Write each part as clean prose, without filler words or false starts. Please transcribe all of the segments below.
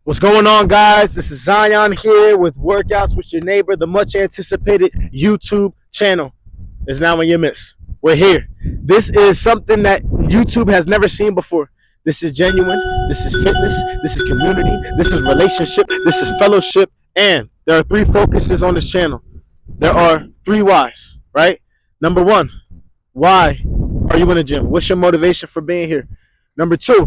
What's going on, guys? This is Zion here with Workouts with Your Neighbor, the much anticipated YouTube channel. Is now in your midst. We're here. This is something that YouTube has never seen before. This is genuine. This is fitness. This is community. This is relationship. This is fellowship. And there are three focuses on this channel. There are three whys, right? Number one, why are you in the gym? What's your motivation for being here? Number two,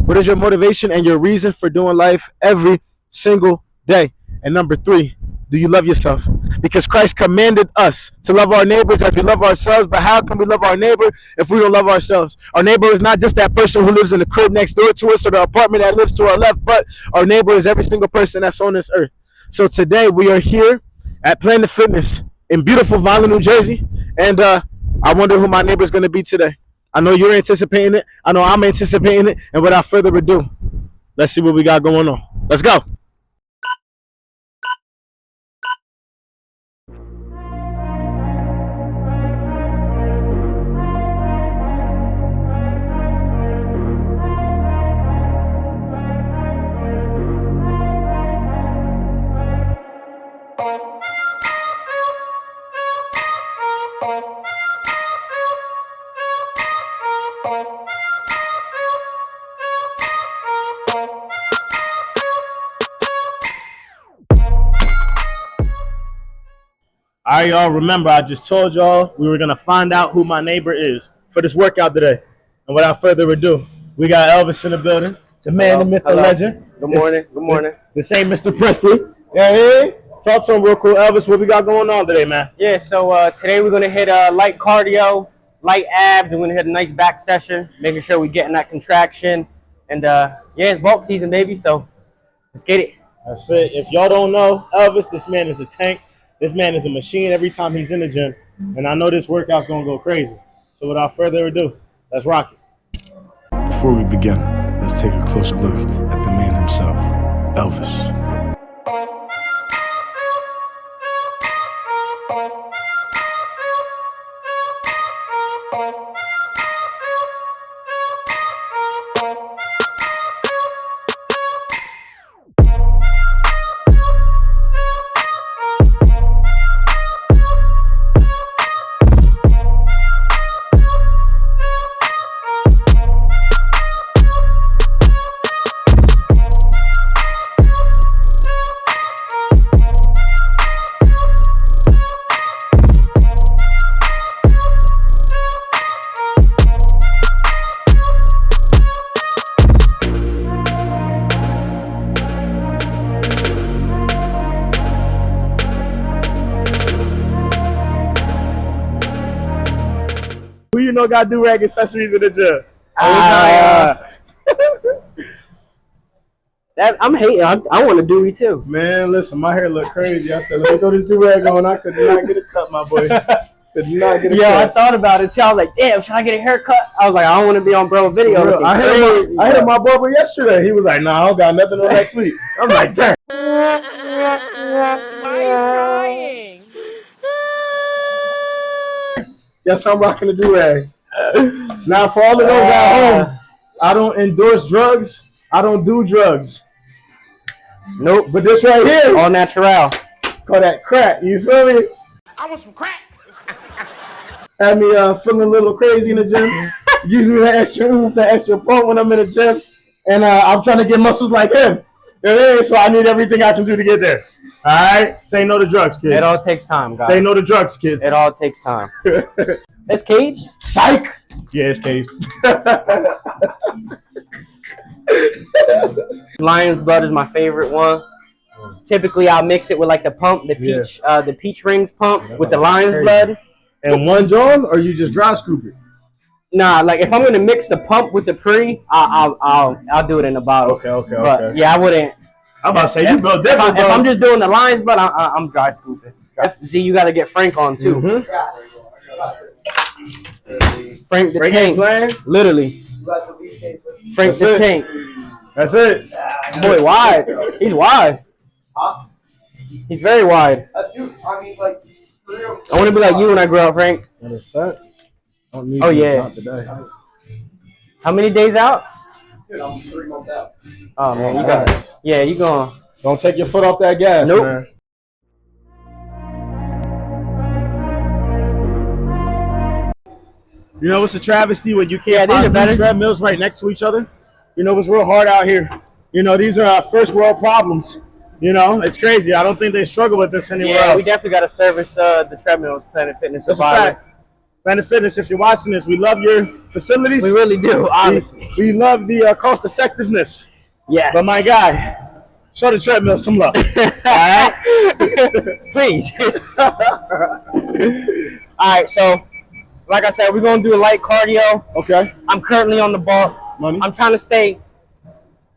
what is your motivation and your reason for doing life every single day? And number three, do you love yourself? Because Christ commanded us to love our neighbors as we love ourselves. But how can we love our neighbor if we don't love ourselves? Our neighbor is not just that person who lives in the crib next door to us or the apartment that lives to our left, but our neighbor is every single person that's on this earth. So today we are here at Planet Fitness in beautiful Vineland, New Jersey. And I wonder who my neighbor is going to be today. I know you're anticipating it. I know I'm anticipating it. And without further ado, let's see what we got going on. Let's go. All right, y'all, remember, I just told y'all we were going to find out who my neighbor is for this workout today. And without further ado, we got Elvis in the building, the man, the myth, the legend. Good morning. Good morning. The same Mr. Presley. Yeah, talk to him real cool. Elvis, what we got going on today, man? Yeah, so today we're going to hit light cardio, light abs, and we're going to hit a nice back session, making sure we're getting that contraction. And, yeah, it's bulk season, baby, so let's get it. That's it. If y'all don't know Elvis, this man is a tank. This man is a machine every time he's in the gym, and I know this workout's going to go crazy. So without further ado, let's rock it. Before we begin, let's take a closer look at the man himself, Elvis. Who you know got do-rag accessories in the gym? I'm hating. I want to do it too. Man, listen, my hair look crazy. I said, let me throw this do-rag on. I could not get a cut, my boy. Could not get a Yeah, I cut. thought about it too. I was like, damn, should I get a haircut? I was like, I don't want to be on bro video. I hit my barber yesterday. He was like, nah, I don't got nothing on next week. I'm like, damn. Why are you crying? Yes, I'm rocking the do-rag. Now, for all of those at home, I don't endorse drugs. I don't do drugs. Nope. But this right here, All natural. call that crack. You feel me? I want some crack. Had me feeling a little crazy in the gym. Using that extra oomph, that extra pump when I'm in the gym. And I'm trying to get muscles like him. Yeah, so I need everything I can do to get there. All right? Say no to drugs, kids. It all takes time, guys. Say no to drugs, kids. It all takes time. That's Cage? Psych! Yeah, it's Cage. Lion's blood is my favorite one. Typically, I'll mix it with like the pump, the peach rings pump with the lion's blood. And one John, or you just dry scoop it? Nah, like if I'm gonna mix the pump with the pre, I'll do it in a bottle. Okay. But yeah, I wouldn't. I'm about to say, you built different, If I'm just doing the lion's blood, I'm dry scooping. See, you got to get Frank on too. Mm-hmm. Frank the Frank Tank, playing? literally. Frank That's the it. Tank. That's it. Boy, wide. He's wide. He's very wide. Dude, I mean, like, I want to be like you when I grow up, Frank. What is that? Oh, yeah. Not today. How many days out? I'm 3 months out. Oh man, you got. Yeah, you going. Don't take your foot off that gas, Nope. man. You know it's a travesty when you can't these are find better. two treadmills right next to each other. You know, it's real hard out here. You know, these are our first world problems. You know, it's crazy. I don't think they struggle with this anywhere else. Yeah, we definitely got to service the treadmills, Planet Fitness. That's a fact. Planet Fitness, if you're watching this, we love your facilities. We really do, honestly. We love the cost effectiveness. Yes. But my guy, show the treadmill some love. All right? Please. All right, so like I said, we're going to do a light cardio. Okay. I'm currently on the bar. Money. I'm trying to stay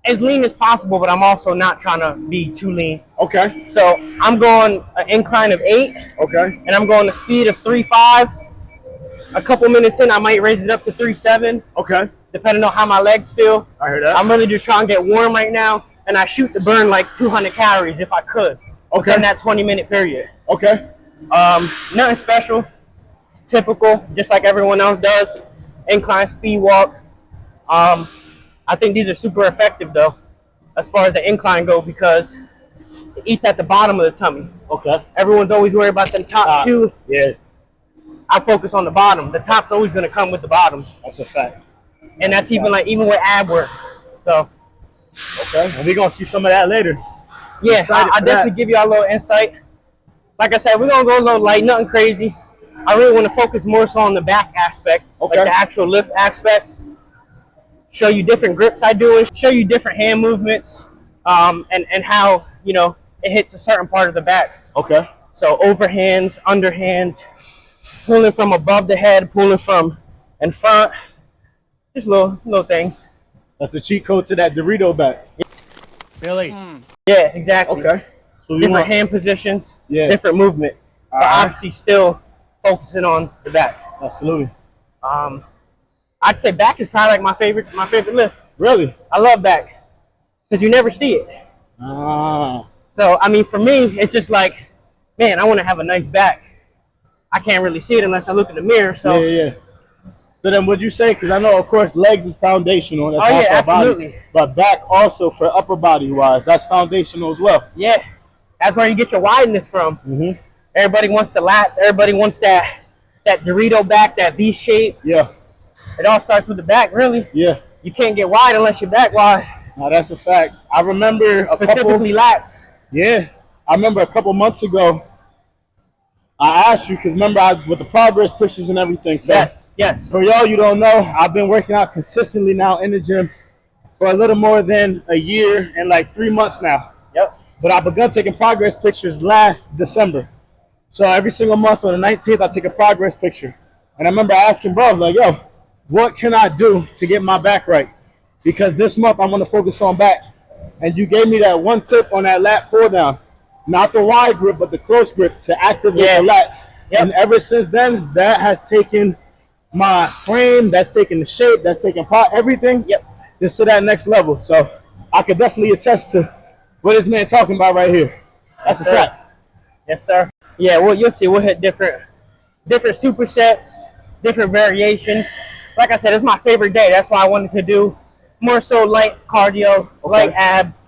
as lean as possible, but I'm also not trying to be too lean. Okay. So I'm going an incline of 8. Okay. And I'm going a speed of 3.5. A couple minutes in, I might raise it up to 3.7. Okay. Depending on how my legs feel. I heard that. I'm really just trying to get warm right now, and I shoot to burn like 200 calories if I could. Okay. In that 20-minute period. Okay. Nothing special. Typical, just like everyone else does. Incline speed walk. I think these are super effective though, as far as the incline go, because it eats at the bottom of the tummy. Okay. Everyone's always worried about the top two. Yeah. I focus on the bottom. The top's always going to come with the bottoms. That's a fact. And that's even with ab work. So. Okay. And we're going to see some of that later. Yeah, I'll definitely give you a little insight. Like I said, we're going to go a little light, nothing crazy. I really want to focus more so on the back aspect, like the actual lift aspect. Show you different grips I do, show you different hand movements, and how, you know, it hits a certain part of the back. Okay. So overhands, underhands, pulling from above the head, pulling from in front, just little things. That's the cheat code to that Dorito back. Billy. Yeah, exactly. Okay. So different hand positions, different movement, but obviously still focusing on the back. Absolutely. I'd say back is probably like my favorite lift. Really? I love back because you never see it. So I mean, for me, it's just like, man, I want to have a nice back. I can't really see it unless I look in the mirror. So yeah. So then, would you say? Because I know, of course, legs is foundational. That's absolutely. Body, but back also for upper body wise, that's foundational as well. Yeah, that's where you get your wideness from. Mm-hmm. Everybody wants the lats. Everybody wants that Dorito back, that V shape. Yeah. It all starts with the back, really. Yeah. You can't get wide unless you're back wide. No, that's a fact. I remember specifically lats. Yeah, I remember a couple months ago. I asked you because remember with the progress pushes and everything. So yes. For y'all you don't know, I've been working out consistently now in the gym for a little more than a year and like 3 months now. Yep. But I begun taking progress pictures last December. So every single month on the 19th, I take a progress picture. And I remember asking bro, like, yo, what can I do to get my back right? Because this month I'm going to focus on back. And you gave me that one tip on that lat pull down. Not the wide grip, but the close grip to activate the lats. Yep. And ever since then, that has taken my frame, that's taken the shape, that's taken everything, just to that next level. So I could definitely attest to what this man talking about right here. That's a fact. Yes, sir. Yeah, well, you'll see. We'll hit different supersets, different variations. Like I said, it's my favorite day. That's why I wanted to do more so light cardio, light abs.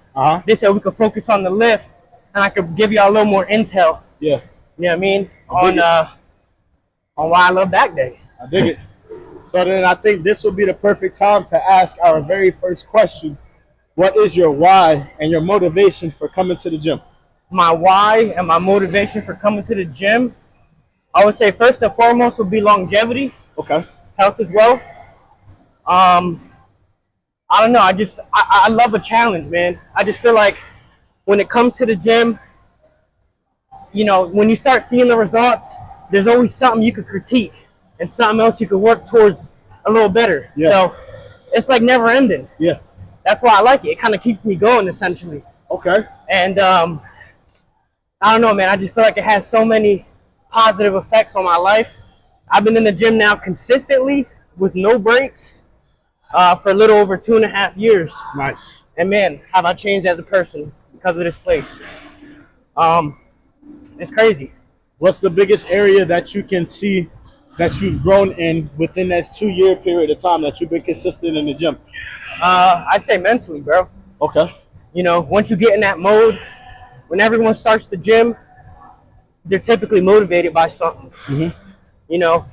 This way we could focus on the lift, and I could give y'all a little more intel. Yeah. You know what I mean? On why I love back day. I dig it. So then I think this will be the perfect time to ask our very first question. What is your why and your motivation for coming to the gym? My why and my motivation for coming to the gym, I would say first and foremost would be longevity. Okay. Health as well. I don't know. I love a challenge, man. I just feel like when it comes to the gym, you know, when you start seeing the results, there's always something you could critique and something else you could work towards a little better. Yeah. So it's like never ending. Yeah. That's why I like it. It kind of keeps me going, essentially. Okay. And I don't know, man. I just feel like it has so many positive effects on my life. I've been in the gym now consistently with no breaks for a little over 2.5 years. Nice. And man, have I changed as a person because of this place. It's crazy. What's the biggest area that you can see that you've grown in within that 2 year period of time that you've been consistent in the gym? I say mentally, bro. Okay. You know, once you get in that mode, when everyone starts the gym, they're typically motivated by something. You know,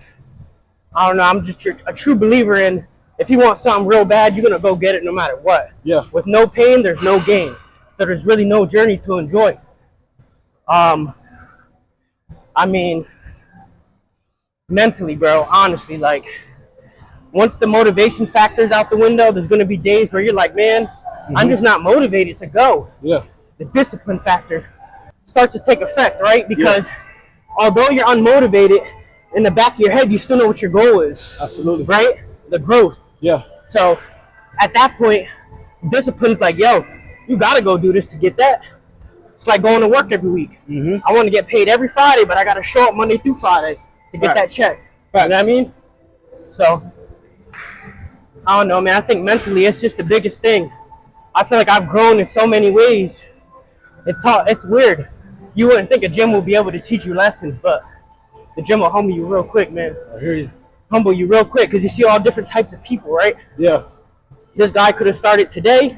I don't know. I'm just a true believer in, if you want something real bad, you're gonna go get it no matter what. Yeah. With no pain, there's no gain. So there's really no journey to enjoy. I mean, mentally, bro, honestly, like, once the motivation factor's out the window, there's gonna be days where you're like, man, I'm just not motivated to go. Yeah. The discipline factor starts to take effect, right? Because although you're unmotivated, in the back of your head, you still know what your goal is. Absolutely. Right? The growth. Yeah. So at that point, discipline's like, yo, you gotta go do this to get that. It's like going to work every week. I want to get paid every Friday, but I gotta show up Monday through Friday to get that check. You know what I mean? So I don't know, man. I think mentally it's just the biggest thing. I feel like I've grown in so many ways. It's weird. You wouldn't think a gym will be able to teach you lessons, but the gym will humble you real quick, man. I hear you. Humble you real quick, because you see all different types of people, right? Yeah. This guy could have started today.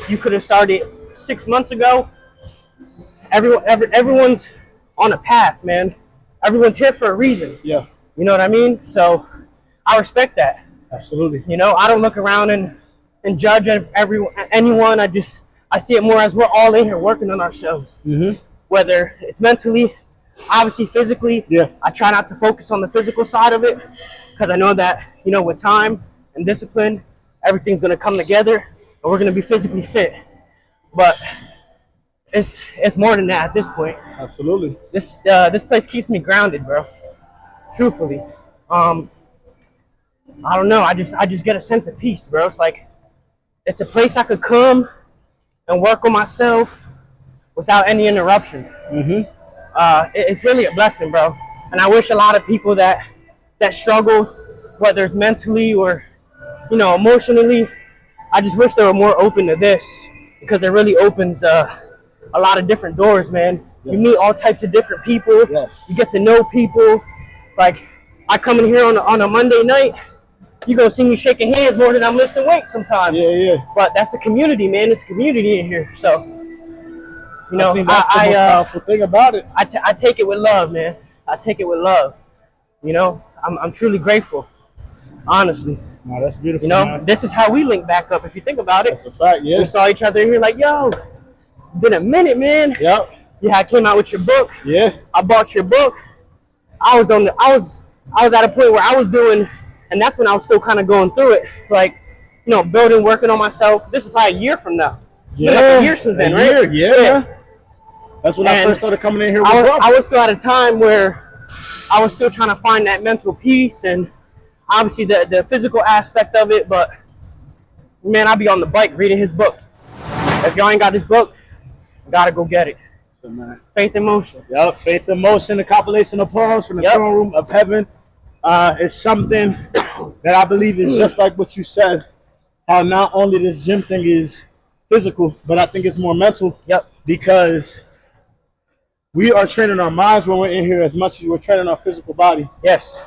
You could have started 6 months ago. Everyone's on a path, man. Everyone's here for a reason. Yeah. You know what I mean? So I respect that. Absolutely. You know, I don't look around and judge anyone. I see it more as we're all in here working on ourselves. Whether it's mentally, obviously physically. Yeah. I try not to focus on the physical side of it, because I know that, you know, with time and discipline, everything's going to come together and we're going to be physically fit. But it's more than that at this point. Absolutely. This place keeps me grounded, bro. Truthfully. I don't know. I just get a sense of peace, bro. It's like, it's a place I could come and work on myself without any interruption. It's really a blessing, bro. And I wish a lot of people that struggle, whether it's mentally or, you know, emotionally, I just wish they were more open to this, because it really opens a lot of different doors, man. You meet all types of different people. You get to know people. Like, I come in here on a Monday night, you gonna see me shaking hands more than I'm lifting weights sometimes. But that's a community, man. It's a community in here. So, you know, I think that's the most powerful thing about it. I take it with love, man. I take it with love. You know, I'm truly grateful, honestly. No, that's beautiful. You know, man. This is how we link back up. If you think about it, That's a fact. Yeah. we saw each other and we were like, "Yo, been a minute, man." Yep. Yeah, I came out with your book. Yeah. I bought your book. I was at a point where I was doing, and that's when I was still kind of going through it, like, you know, building, working on myself. This is probably a year from now. Yeah. Been like a year since then, right? Yeah. That's when I first started coming in here with I was still at a time where I was still trying to find that mental peace and obviously the physical aspect of it, but man, I'll be on the bike reading his book. If y'all ain't got this book, gotta go get it. Faith in Motion. Yep, Faith in Motion, the compilation of poems from the throne room of heaven. It's something that I believe is just like what you said, how not only this gym thing is physical, but I think it's more mental. Because we are training our minds when we're in here as much as we're training our physical body.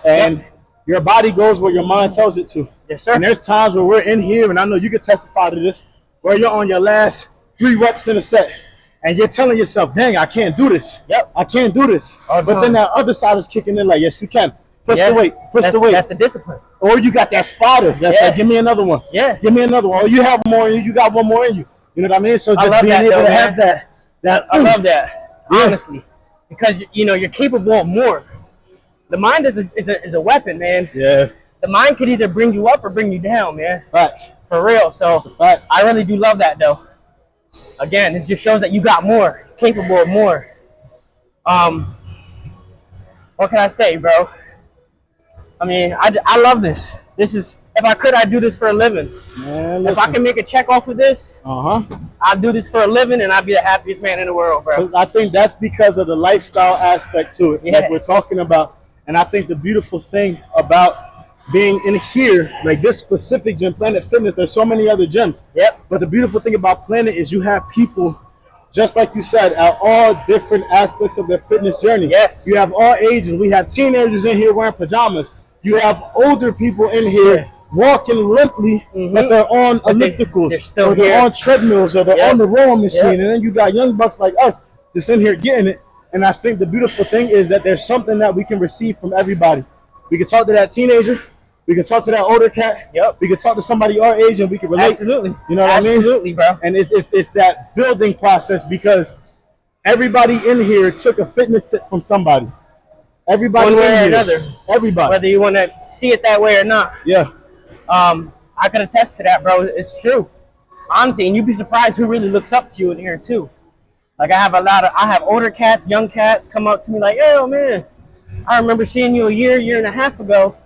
And your body goes where your mind tells it to. Yes, sir. And there's times where we're in here, and I know you can testify to this, where you're on your last 3 reps in a set, and you're telling yourself, dang, I can't do this. I can't do this. But then that other side is kicking in like, yes, you can. Push the weight. Push the weight. That's the discipline. Or you got that spotter that's like, give me another one. Give me another one. Or you have more in you. You got one more in you. You know what I mean? So just being able to have that. I love that, honestly. Because, you know, you're capable of more. The mind is a weapon, man. The mind could either bring you up or bring you down, man. Facts. For real. So I really do love that, though. Again, it just shows that you got more, capable of more. What can I say, bro? I mean, I love this. This is, if I could, I'd do this for a living. Man, if I can make a check off of this, I'd do this for a living and I'd be the happiest man in the world, bro. I think that's because of the lifestyle aspect to it, like we're talking about. And I think the beautiful thing about being in here, like this specific gym, Planet Fitness, there's so many other gyms. But the beautiful thing about Planet is you have people, just like you said, at all different aspects of their fitness journey. You have all ages. We have teenagers in here wearing pajamas. You have older people in here walking limply, but they're on ellipticals, they're still or they're here. on treadmills, or they're on the rowing machine, and then you got young bucks like us just in here getting it. And I think the beautiful thing is that there's something that we can receive from everybody. We can talk to that teenager, we can talk to that older cat, we can talk to somebody our age, and we can relate. Absolutely. You know what I mean? Absolutely, bro. And it's that building process, because everybody in here took a fitness tip from somebody. Everybody One way in or here. another. Everybody. Whether you want to see it that way or not. Yeah. I can attest to that, bro. It's true. Honestly, and you'd be surprised who really looks up to you in here too. Like I have older cats, young cats come up to me like, yo man, I remember seeing you a year and a half ago.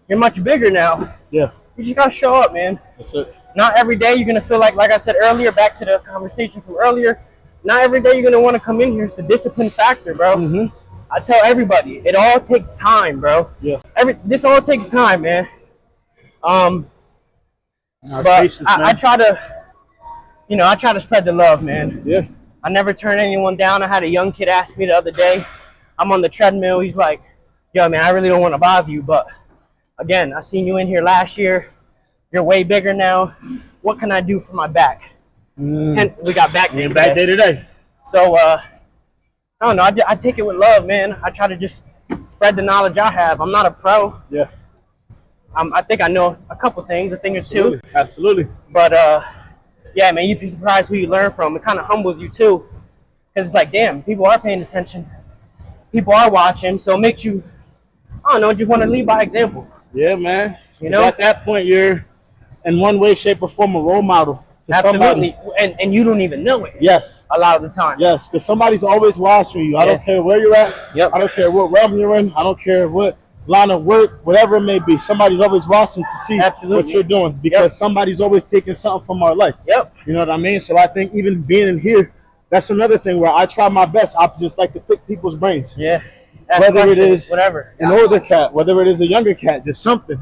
You're much bigger now. Yeah. You just gotta show up, man. That's it. Not every day you're gonna feel like I said earlier, back to the conversation from earlier, not every day you're gonna want to come in here. It's the discipline factor, bro. I tell everybody, it all takes time, bro. Yeah. This all takes time, man. But patience, I try to spread the love, man. Yeah. I never turn anyone down. I had a young kid ask me the other day. I'm on the treadmill. He's like, yo, man, I really don't want to bother you, but again, I seen you in here last year. You're way bigger now. What can I do for my back? And we got back day today. So, I don't know. I take it with love, man. I try to just spread the knowledge I have. I'm not a pro. Yeah. I think I know a couple things, a thing or two. Absolutely. But, yeah, man, you'd be surprised who you learn from. It kind of humbles you, too. Because it's like, damn, people are paying attention. People are watching. So it makes you, I don't know, just want to lead by example. Yeah, man. You know? At that point, you're in one way, shape, or form a role model to Absolutely. somebody. And you don't even know it. Yes. A lot of the time. Yes, because somebody's always watching you. I don't care where you're at. I don't care what realm you're in. I don't care what line of work, whatever it may be. Somebody's always watching to see what you're doing, because somebody's always taking something from our life. You know what I mean? So I think even being in here, that's another thing where I try my best. I just like to pick people's brains. Yeah. Whether it is whatever, an older cat, whether it is a younger cat, just something.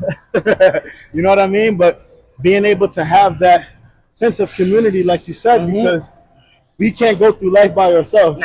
You know what I mean? But being able to have that sense of community, like you said, because we can't go through life by ourselves.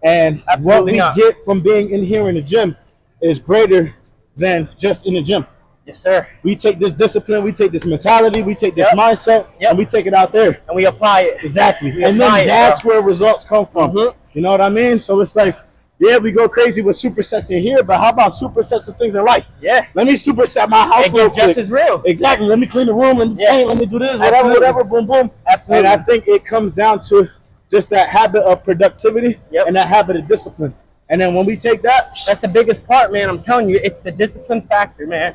And what we get from being in here in the gym is greater than just in the gym. Yes, sir. We take this discipline, we take this mentality, we take this mindset, and we take it out there. And we apply it. Exactly. And then that's where results come from. You know what I mean? So it's like, yeah, we go crazy with supersets in here, but how about supersets of things in life? Yeah. Let me superset my house real quick. Just as real. Exactly. Let me clean the room and paint. Let me do this, whatever, boom, boom. Absolutely. And I think it comes down to just that habit of productivity and that habit of discipline. And then when we take that, that's the biggest part, man. I'm telling you, it's the discipline factor, man.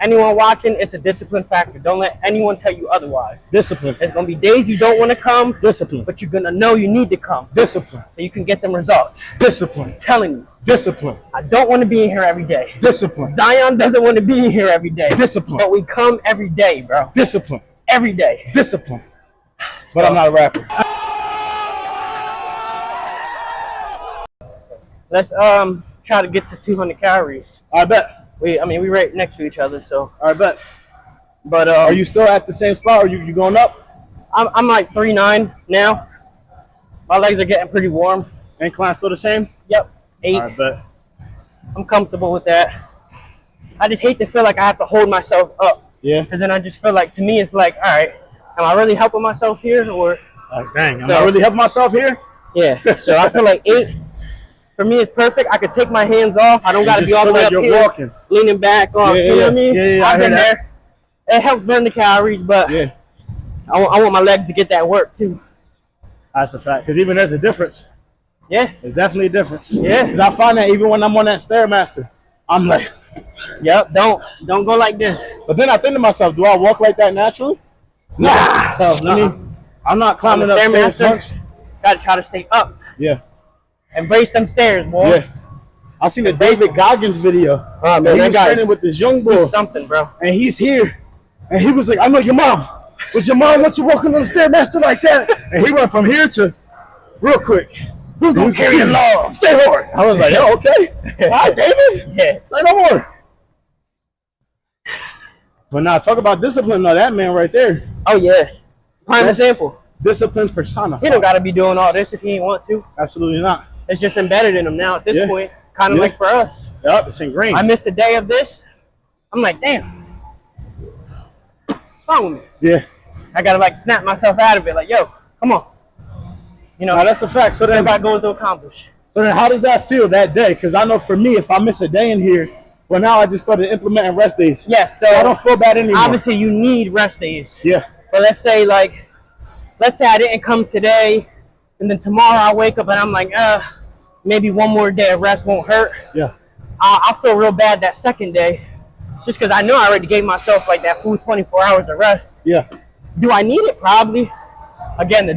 Anyone watching, it's a discipline factor. Don't let anyone tell you otherwise. Discipline. There's going to be days you don't want to come. Discipline. But you're going to know you need to come. Discipline. So you can get them results. Discipline. I'm telling you. Discipline. I don't want to be in here every day. Discipline. Zion doesn't want to be in here every day. Discipline. But we come every day, bro. Discipline. Every day. Discipline. But I'm not a rapper. Let's try to get to 200 calories. I bet. We right next to each other, so. I bet. But are you still at the same spot, or you going up? I'm like 3.9 now. My legs are getting pretty warm. Incline still the same? Yep. 8. I bet. I'm comfortable with that. I just hate to feel like I have to hold myself up. Yeah. Because then I just feel like, to me, it's like, all right, am I really helping myself here, or? Dang, am I really helping myself here? Yeah. So I feel like 8. For me, it's perfect. I could take my hands off. I don't got to be all the way up here, walking, leaning back. You know what I mean? Yeah, I've been there. It helps burn the calories, but I want my legs to get that work too. That's a fact. Because even there's a difference. Yeah. There's definitely a difference. Yeah. Because I find that even when I'm on that Stairmaster, I'm like, yep, don't go like this. But then I think to myself, do I walk like that naturally? Nah. So I'm not climbing up Stairmaster. Gotta try to stay up. Yeah. Embrace them stairs, boy. Yeah. I seen the David Goggins video. Oh, man, he was training with this young boy. He's something, bro. And he's here. And he was like, I know your mom. But your mom wants you walking on the Stairmaster like that. And he went from here to real quick. Who's going to carry the log? Stay hard. I was like, oh, okay. All right, David. Yeah. Say no more. But now, talk about discipline. Now, that man right there. Oh, yeah. Prime example. Discipline persona. He don't got to be doing all this if he ain't want to. Absolutely not. It's just embedded in him now at this point. Kind of like for us. Yep, it's ingrained. I miss a day of this. I'm like, damn, what's wrong with me? Yeah. I gotta like snap myself out of it. Like, yo, come on. You know, No, that's a fact. So still then, got goals to accomplish. so then, how does that feel that day? Because I know for me, if I miss a day in here, well, now I just started implementing rest days. Yes, so I don't feel bad anymore. obviously you need rest days. Yeah. But let's say I didn't come today, and then tomorrow I wake up and I'm like, maybe one more day of rest won't hurt. Yeah. I'll feel real bad that second day, just because I know I already gave myself like that full 24 hours of rest. Yeah. Do I need it? Probably. Again, the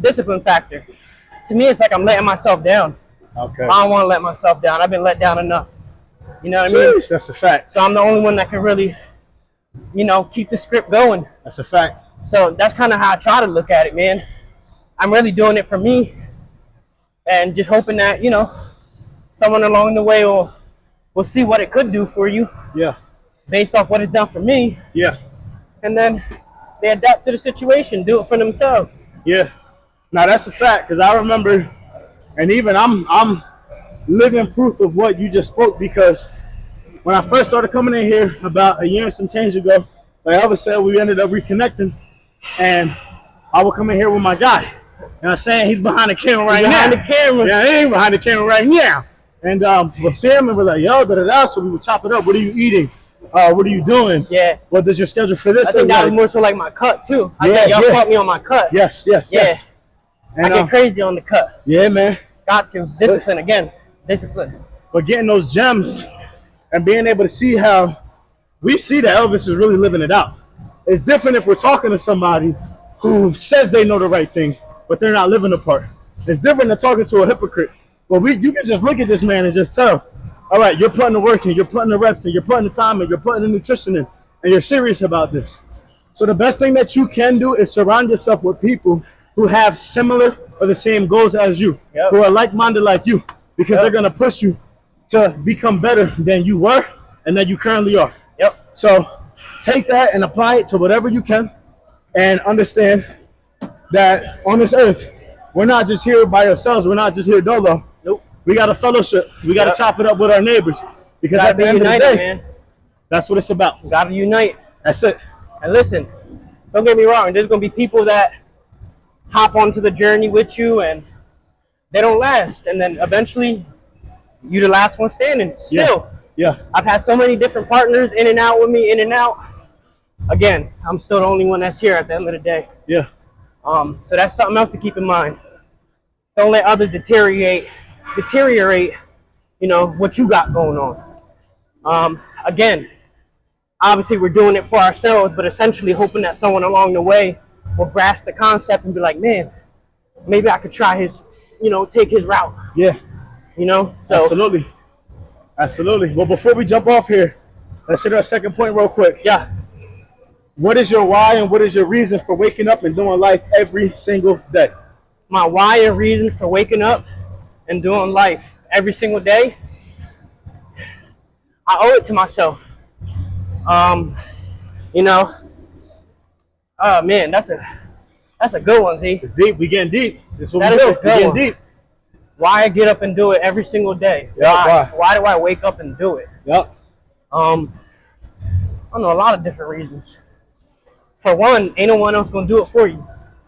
discipline factor. To me, it's like I'm letting myself down. Okay. I don't want to let myself down. I've been let down enough. You know what I mean? Jeez, that's a fact. So I'm the only one that can really, keep the script going. That's a fact. So that's kind of how I try to look at it, man. I'm really doing it for me, and just hoping that someone along the way will see what it could do for you Yeah. based off what it's done for me, Yeah. and then they adapt to the situation, do it for themselves. Yeah. Now that's a fact, because I remember, and even I'm living proof of what you just spoke, because when I first started coming in here about a year and some change ago, like Elvis said, we ended up reconnecting, and I would come in here with my guy. You know what I'm saying? He's behind the camera right now. Behind the camera. Yeah, he ain't behind the camera right now. And we'll see him and we're like, yo, da-da-da. So we would chop it up. What are you eating? What are you doing? Yeah. What does your schedule for this? I think that was more so like my cut too. I think y'all caught me on my cut. Yes. Yeah. And, I get crazy on the cut. Yeah, man. Got to. Discipline again. Discipline. But getting those gems and being able to see how we see that Elvis is really living it out. It's different if we're talking to somebody who says they know the right things, but they're not living the part. It's different than talking to a hypocrite. But you can just look at this man and just tell, all right, you're putting the work in, you're putting the reps in, you're putting the time in, you're putting the nutrition in, and you're serious about this. So the best thing that you can do is surround yourself with people who have similar or the same goals as you, who are like-minded like you, because they're going to push you to become better than you were and that you currently are. Yep. So take that and apply it to whatever you can, and understand that on this earth, we're not just here by ourselves. We're not just here dolo. Nope. We got a fellowship. We got to chop it up with our neighbors, because at the end of the day, man. that's what it's about. Gotta unite. That's it. And listen, don't get me wrong. There's gonna be people that hop onto the journey with you, and they don't last. And then eventually, you the last one standing. Still. Yeah. I've had so many different partners in and out with me, in and out. Again, I'm still the only one that's here at the end of the day. Yeah. So that's something else to keep in mind. Don't let others deteriorate, what you got going on. Again, obviously we're doing it for ourselves, but essentially hoping that someone along the way will grasp the concept and be like, man, maybe I could try take his route. Yeah. So Absolutely. Well, before we jump off here, let's hit our second point real quick. Yeah. What is your why and what is your reason for waking up and doing life every single day? My why and reason for waking up and doing life every single day, I owe it to myself. Oh man, that's a good one, Z. It's deep. We getting deep. This is what That we is do. a We good getting one. deep. Why I get up and do it every single day. Yeah, Why do I wake up and do it? Yep. I don't know, a lot of different reasons. For one, ain't no one else gonna do it for you.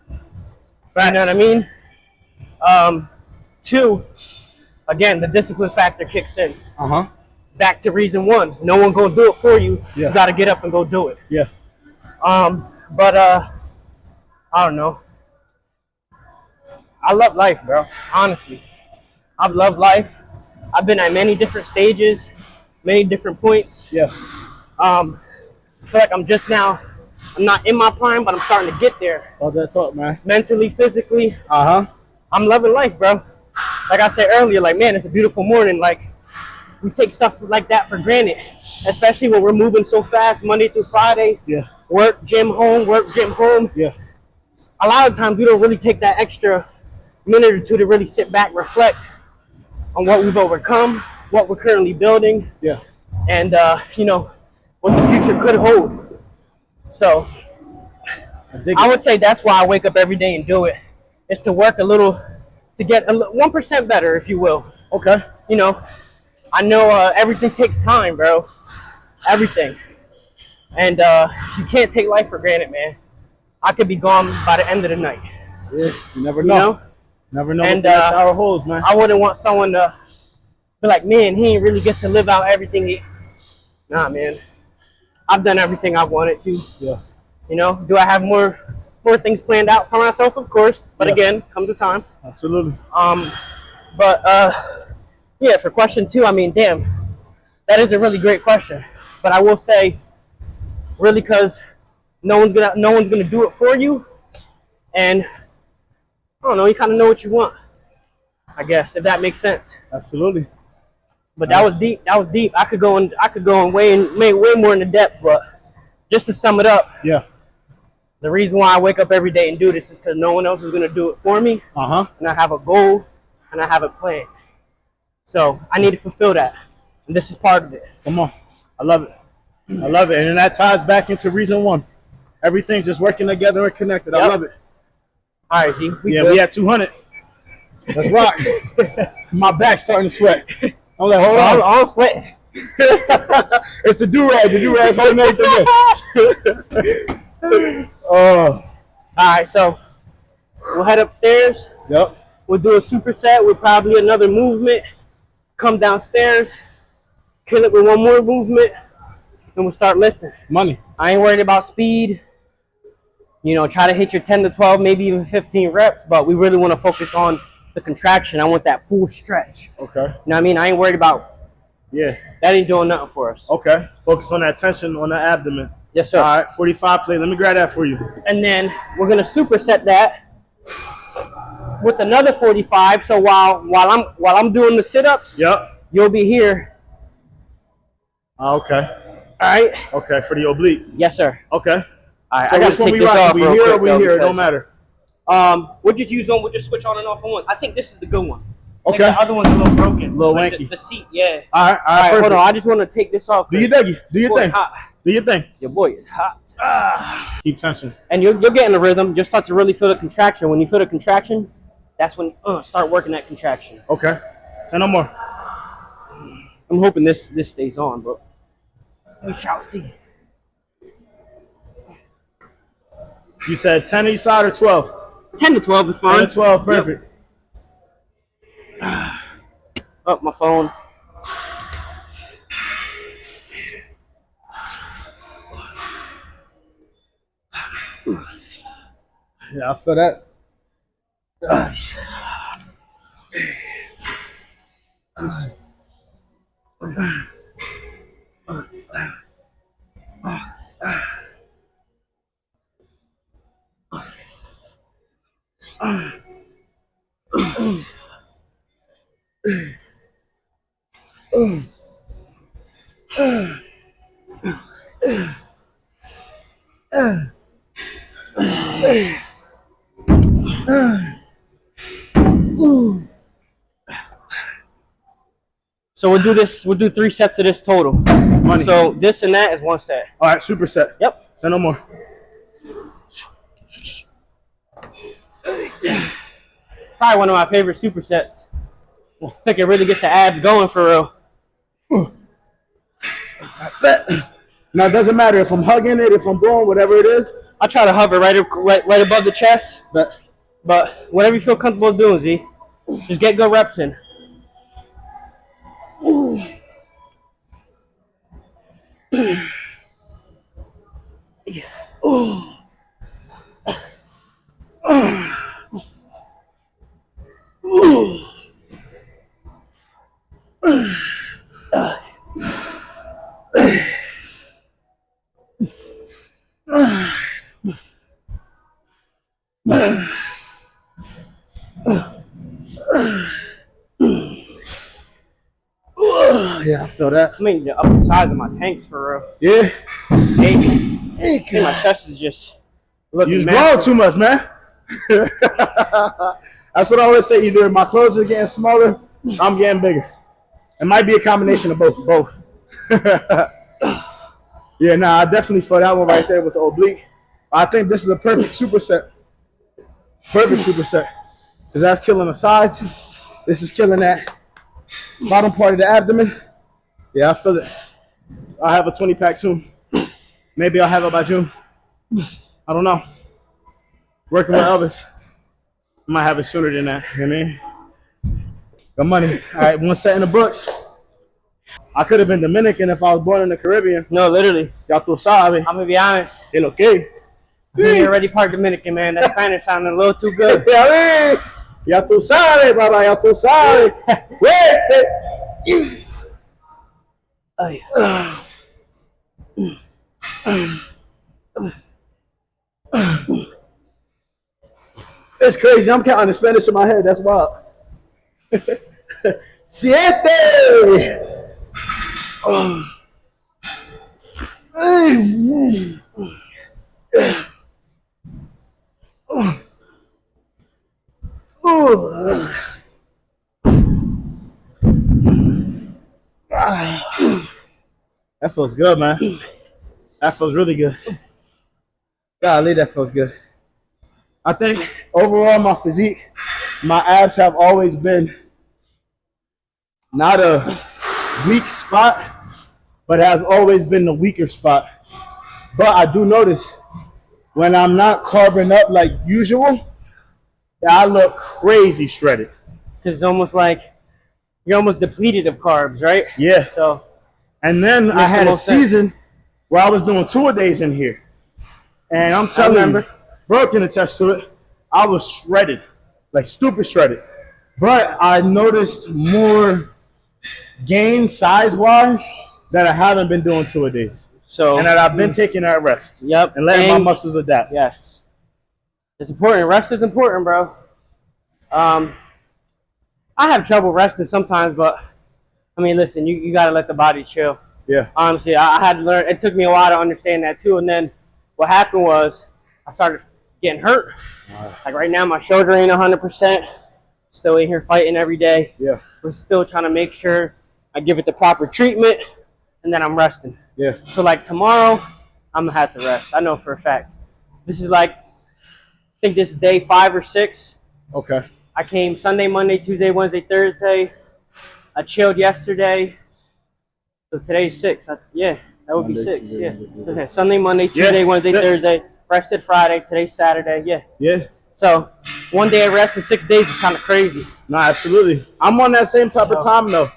You know what I mean? Two, again, the discipline factor kicks in. Back to reason one, no one gonna do it for you. Yeah. You gotta get up and go do it. Yeah. But I don't know. I love life, bro. Honestly, I've loved life. I've been at many different stages, many different points. Yeah. I feel like I'm not in my prime, but I'm starting to get there. All that talk, man. Mentally, physically. I'm loving life, bro. Like I said earlier, like, man, it's a beautiful morning. Like, we take stuff like that for granted, especially when we're moving so fast, Monday through Friday. Yeah. Work, gym, home, work, gym, home. Yeah. A lot of times we don't really take that extra minute or two to really sit back, reflect on what we've overcome, what we're currently building, Yeah. and what the future could hold. So I would say that's why I wake up every day and do it. It's to work a little, to get 1% better, if you will. Okay. I know everything takes time, bro. everything. And you can't take life for granted, man. I could be gone by the end of the night. Yeah, you never You know. know? Never know And what the next hour holds, man. I wouldn't want someone to be like, man, he didn't really get to live out everything he. Nah, man. I've done everything I wanted to. Yeah. You know, do I have more things planned out for myself? Of course. But again, comes with time. Absolutely. But yeah, for question 2, I mean, damn, that is a really great question. But I will say, really, because no one's gonna do it for you, and I don't know, you kind of know what you want, I guess, if that makes sense. Absolutely. But that was deep. That was deep. I could go in way more into depth, but just to sum it up, Yeah. the reason why I wake up every day and do this is because no one else is gonna do it for me, and I have a goal and I have a plan. So I need to fulfill that, and this is part of it. Come on. I love it. I love it. And then that ties back into reason 1. Everything's just working together and connected. I Yep. love it. All right, Z. We at 200. Let's rock. My back's starting to sweat. I'm like, hold on. I'm sweating. It's the do-rag. The do-rag's holding everything in. All right, so we'll head upstairs. Yep. We'll do a superset with probably another movement. Come downstairs, kill it with one more movement, and we'll start lifting. Money. I ain't worried about speed. You know, try to hit your 10 to 12, maybe even 15 reps, but we really want to focus on the contraction. I want that full stretch. Okay. You know what I mean? I ain't worried about, that ain't doing nothing for us. Okay. Focus on that tension on the abdomen. Yes, sir. All right. 45 plate. Let me grab that for you. And then we're gonna superset that with another 45. So while I'm doing the sit-ups, Yep. you'll be here. Okay. All right. Okay. For the oblique. Yes, sir. Okay. All right. So I gotta which one take we this rocking? off We real here quick, or we though, here? It because, don't matter. We'll just use on. We'll just switch on and off on one. I think this is the good one. I think Okay. the other one's a little broken. Little Like wanky. The seat, yeah. All right. All right. Hold Perfect. on. I just want to take this off. Do your Chris. thing. Do your Boy, thing. hot. Do your thing. Your boy is hot. Keep tension. And you're getting a rhythm. Just start to really feel the contraction. When you feel the contraction, that's when start working that contraction. Okay. Say no more. I'm hoping this stays on, but we shall see. You said 10 each side or 12? 10 to 12 is 10 fine. to 12, perfect. Up my phone. Yeah, I feel that. So we'll do this. We'll do 3 sets of this total. Money. So this and that is 1 set. All right, superset. Yep. Say no more. Probably one of my favorite supersets. I think it really gets the abs going for real. Now, it doesn't matter if I'm hugging it, if I'm blowing, whatever it is. I try to hover right above the chest, but whatever you feel comfortable doing, Z. Just get good reps in. Yeah, I feel that. I mean, up the size of my tanks for real. Yeah. Maybe. Hey, my chest is just looking You just massive. growing too much, man. That's what I always say. Either my clothes are getting smaller, I'm getting bigger. It might be a combination of both. Both. Yeah, I definitely feel that one right there with the oblique. I think this is a perfect superset. Perfect superset. Because that's killing the sides. This is killing that bottom part of the abdomen. Yeah, I feel it. I'll have a 20-pack soon. Maybe I'll have it by June. I don't know. Working with Elvis. I might have it sooner than that. You know what I mean? Got money. All right, one set in the books. I could have been Dominican if I was born in the Caribbean. No, literally. Ya tú sabes. I'm gonna be honest. Es lo que. You're already part Dominican, man. That Spanish sounded a little too good. Ya tú sabes, baba. Ya tú sabes. Fuerte. It's crazy. I'm counting the Spanish in my head. That's wild. Siete. That feels good, man. That feels really good. Golly, that feels good. I think overall my physique, my abs have always been not a weak spot, but has always been the weaker spot. But I do notice when I'm not carbing up like usual, that I look crazy shredded. Because it's almost like you're almost depleted of carbs, right? Yeah. So, and then I had a season where I was doing 2-a-days in here. And I'm telling you, bro can attest to it, I was shredded, like stupid shredded. But I noticed more gain size-wise that I haven't been doing 2-a-days. So, and that I've been taking that rest. Yep. And letting my muscles adapt. Yes. It's important. Rest is important, bro. I have trouble resting sometimes, but I mean, listen, you got to let the body chill. Yeah. Honestly, I had to learn. It took me a while to understand that too. And then what happened was I started getting hurt. Like right now, my shoulder ain't 100%. Still in here fighting every day. Yeah. We're still trying to make sure I give it the proper treatment, and then I'm resting. Yeah. So like tomorrow, I'm gonna have to rest. I know for a fact. This is like, I think this is day 5 or 6. Okay. I came Sunday, Monday, Tuesday, Wednesday, Thursday. I chilled yesterday. So today's 6. Yeah, that would be 6. Yeah. Listen, Sunday, Monday, Tuesday, Wednesday, 6. Thursday. Rested Friday. Today's Saturday. Yeah. Yeah. So 1 day of rest in 6 days is kind of crazy. No, absolutely. I'm on that same type of time though.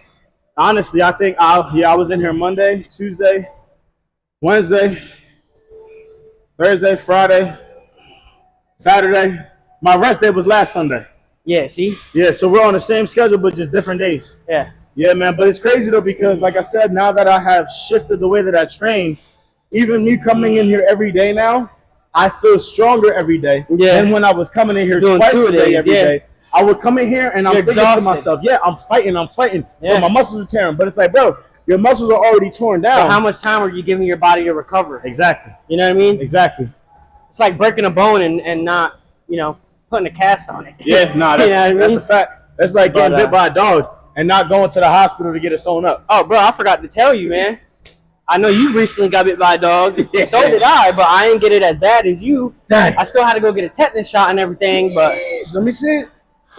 Honestly, I think I was in here Monday, Tuesday, Wednesday, Thursday, Friday, Saturday. My rest day was last Sunday. Yeah, see? Yeah, so we're on the same schedule, but just different days. Yeah. Yeah, man. But it's crazy, though, because, like I said, now that I have shifted the way that I train, even me coming in here every day now, I feel stronger every day. Yeah. than when I was coming in here Doing twice 2 a day days, every day. I would come in here and I'm thinking to myself, yeah, I'm fighting. Yeah. So my muscles are tearing. But it's like, bro, your muscles are already torn down. So how much time are you giving your body to recover? Exactly. You know what I mean? Exactly. It's like breaking a bone and not, putting a cast on it. Yeah, nah, that's, You know what I mean? that's a fact. That's like getting bit by a dog and not going to the hospital to get it sewn up. Oh, bro, I forgot to tell you, man. I know you recently got bit by a dog. Yeah. So did I, but I didn't get it as bad as you. Dang. I still had to go get a tetanus shot and everything, but Let me see it.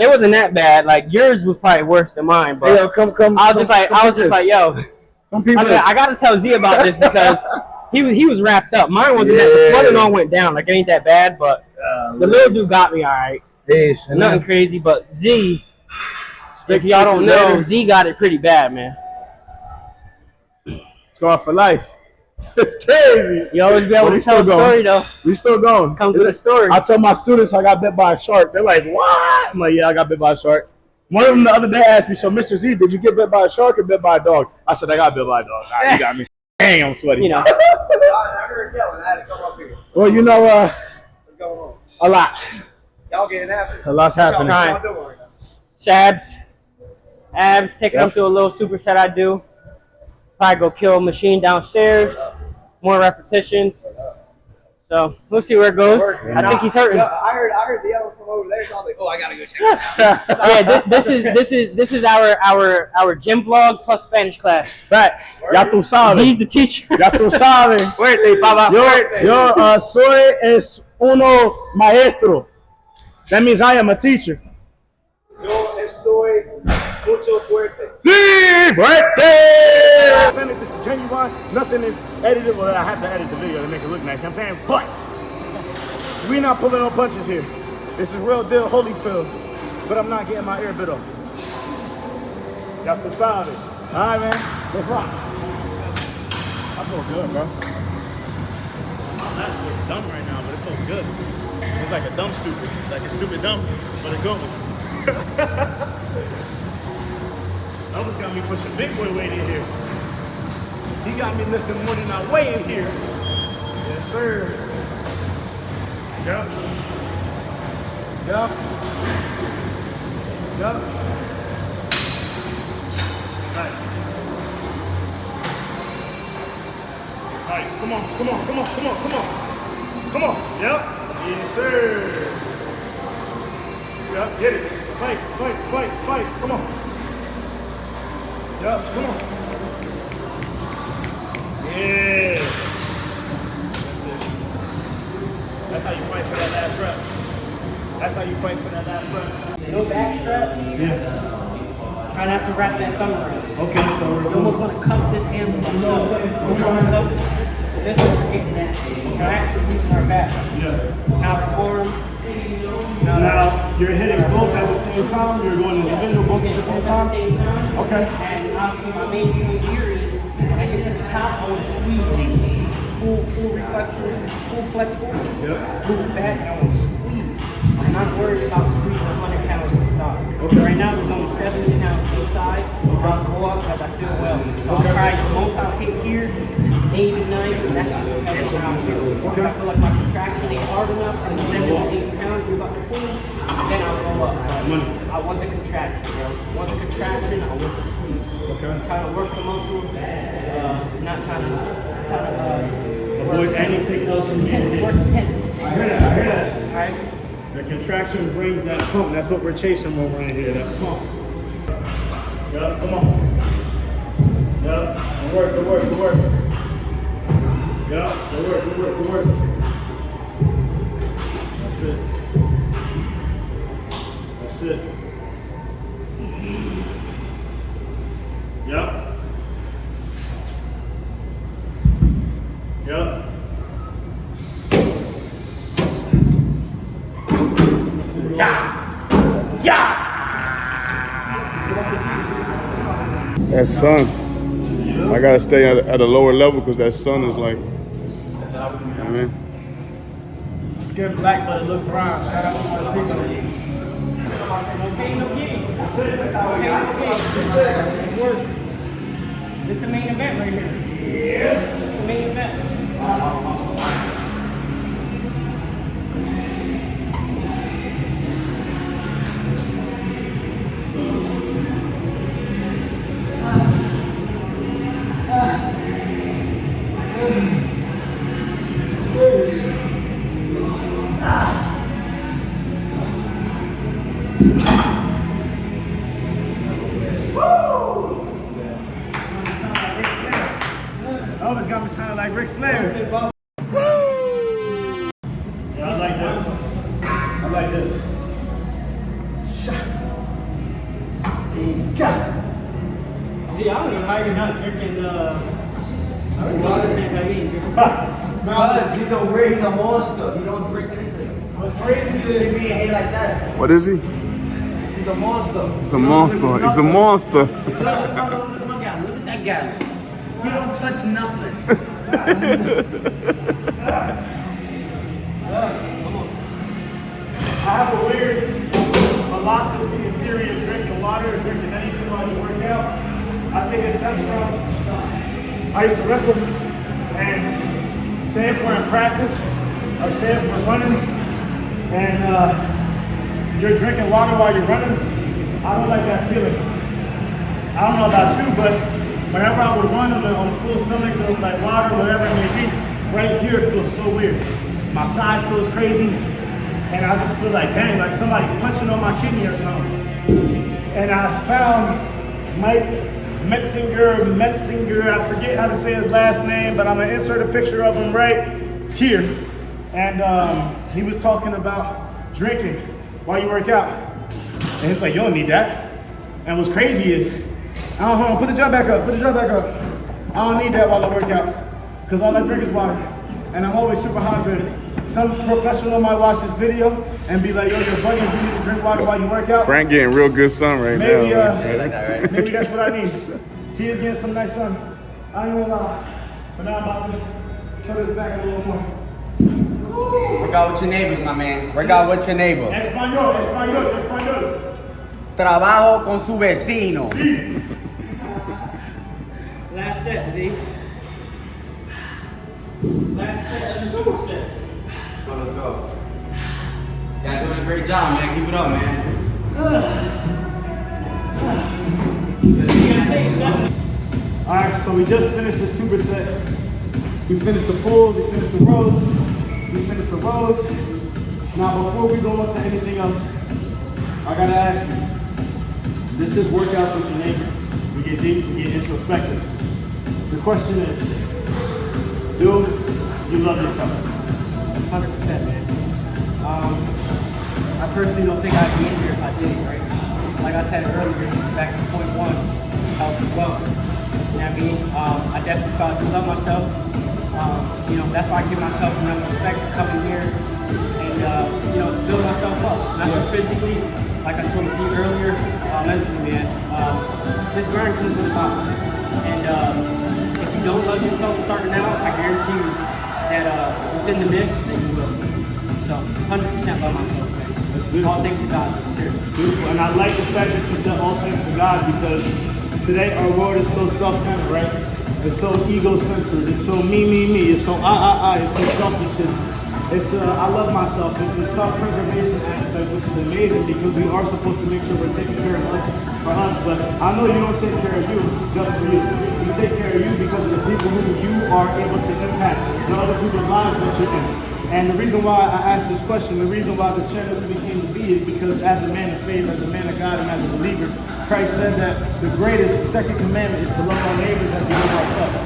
it wasn't that bad. Like yours was probably worse than mine, but Hey, yo, come. I was just like, yo, I gotta tell Z about this because he was wrapped up. Mine wasn't that. The swelling all went down. Like it ain't that bad, but the little dude got me all right. Nothing crazy, but Z, if y'all don't know, Z got it pretty bad, man. Scar for life. It's crazy. You always be able to tell a story, though. We still going. Come to the story. I tell my students I got bit by a shark. They're like, what? I'm like, yeah, I got bit by a shark. One of them the other day asked me, so Mr. Z, did you get bit by a shark or bit by a dog? I said, I got bit by a dog. All right, you got me. Dang, I'm sweaty. You know. I heard yelling. I had to come up here. Well, What's going on? a lot. Y'all getting after it? A lot's happening. Trying. Y'all doing right now? Shabs, abs, taking them through a little superset I do. Probably go kill a machine downstairs. More repetitions. So we'll see where it goes. I think he's hurting. Yeah, I heard the yelling from over there. So I was like, oh, I gotta go check. Yeah, this is our gym vlog plus Spanish class. Facts. Ya tú sabes. Z's the teacher. Ya tú sabes. Fuerte, papá. Yo soy es uno maestro. That means I am a teacher. Yo estoy mucho fuerte. Sí, fuerte. Authentic, this is genuine. Nothing is edited. Well, I have to edit the video to make it look nice. You know what I'm saying? But we're not pulling no punches here. This is real deal, Holyfield. But I'm not getting my ear bit off. Y'all can solve it. All right, man. Let's rock. I feel good, bro. That feels dumb right now, but it feels good. It's like a dumb stupid. It's like a stupid dumb, but a good one. Elvis got me pushing big boy weight in here. He got me lifting more than I weigh in here. Yes, sir. Yup. Yup. Yup. Nice. Nice. Come on, come on, come on, come on, come on. Come on. Yep. Yes, sir. Yep, get it. Fight, fight, fight, fight. Come on. Yep, come on. Yeah. That's it. That's how you fight for that last rep. That's how you fight for that last rep. No back straps. Yeah. Try not to wrap that thumb around. Okay, so You almost want to cup this hand with your thumb. So this one we're getting that. We're actually using our back. yeah. Now our forearms. Now you're hitting both at the same time. You're going individual both at the same time. Okay. And obviously my main goal here is when I get to the top, I want to squeeze. Full reflection, full flex forward. Yep. Full back, and I want to squeeze. I'm not worried about squeezing 100 pounds inside. Okay. Right now there's only 70 pounds inside. I'll go up because I feel well. So I'll try the most I'll hit here, 80, 90, that's how I feel. Okay. If I feel like my contraction ain't hard enough from the 70 to 80 pounds we're about to pull, then I'll go up. Money. I want the contraction, bro. I want the contraction, I want the squeeze. Okay. I'm trying to work the muscle, not trying to Avoid anything else from being hit. work the tendons. I hear that. I hear that. Alright? The contraction brings that pump. That's what we're chasing when we're in here. That pump. Yup. Come on. Yup. Good work. Good work. Good work. Yup. Good work. Good work. Good work. That's it. That's it. Yup. Yup. That sun, I gotta stay at a lower level because that sun is like, I mean, It's getting black, but it look brown. Shout out to my people. No pain, no gain. That's it. It's work. This is the main event right here. Yeah. It's the main event. Elvis got me sounding like Ric Flair. Yeah, I like this. I like this. See, I don't even know how you're not drinking, I don't even understand how you ain't drinking. Because he's a weird, he's a monster. He don't drink anything. What's crazy is He ain't like that. what is he? He's a monster. It's a monster. It's a monster. Look at my guy. Look at that guy. He don't touch nothing. I have a weird philosophy and theory of drinking water or drinking anything while you work out. I think it stems from, I used to wrestle, and say if we're in practice, or say if we're running, and you're drinking water while you're running, I don't like that feeling. I don't know about you, but whenever I would run on a full stomach with like water, whatever it may be, right here it feels so weird. My side feels crazy, and I just feel like, dang, like somebody's punching on my kidney or something. And I found Mike Metzinger, I forget how to say his last name, but I'm gonna insert a picture of him right here. And he was talking about drinking while you work out. And he's like, you don't need that. And what's crazy is, Hold on, put the jug back up. Put the jug back up. I don't need that while I work out, because all I drink is water, and I'm always super hydrated. Some professional might watch this video and be like, yo, your buddy, you need to drink water while you work out. Frank getting real good sun right now. Maybe that's what I need. He is getting some nice sun. I ain't gonna lie. But now I'm about to cut his back a little more. Work out with your neighbors, my man. Work out with your neighbor. Español. Trabajo con su vecino. Last set, Z. Last set, that's a super set. Let's go. Y'all doing a great job, man. Keep it up, man. All right, so we just finished the superset. We finished the pulls, we finished the rows, we finished the rows. Now, before we go on to anything else, I gotta ask you, this is workouts with your neighbor. We get deep, we get introspective. The question is, do you love yourself? 100%, man. I personally don't think I'd be in here if I didn't, right? Like I said earlier, back to point one, health is wealth. You know what I mean? I definitely felt to love myself. You know, that's why I give myself enough respect for coming here and, you know, build myself up. Not just physically, like I told you earlier, mentally, man. This grind comes with a cost. And if you don't love yourself starting out, I guarantee you that within the mix, that you will. So, 100% love myself, man. All thanks to God, seriously. Beautiful, and I like the fact that you said all thanks to God, because today our world is so self-centered, right? It's so ego-centered, it's so me, it's so I, it's so selfish. It's I love myself. It's a self-preservation aspect, which is amazing, because we are supposed to make sure we're taking care of us for us. But I know you don't take care of you just for you. You take care of you because of the people who you are able to impact, the other people's lives that you're in. And the reason why I asked this question, the reason why this channel even came to be, is because as a man of faith, as a man of God, and as a believer, Christ said that the greatest second commandment is to love our neighbors as we love ourselves.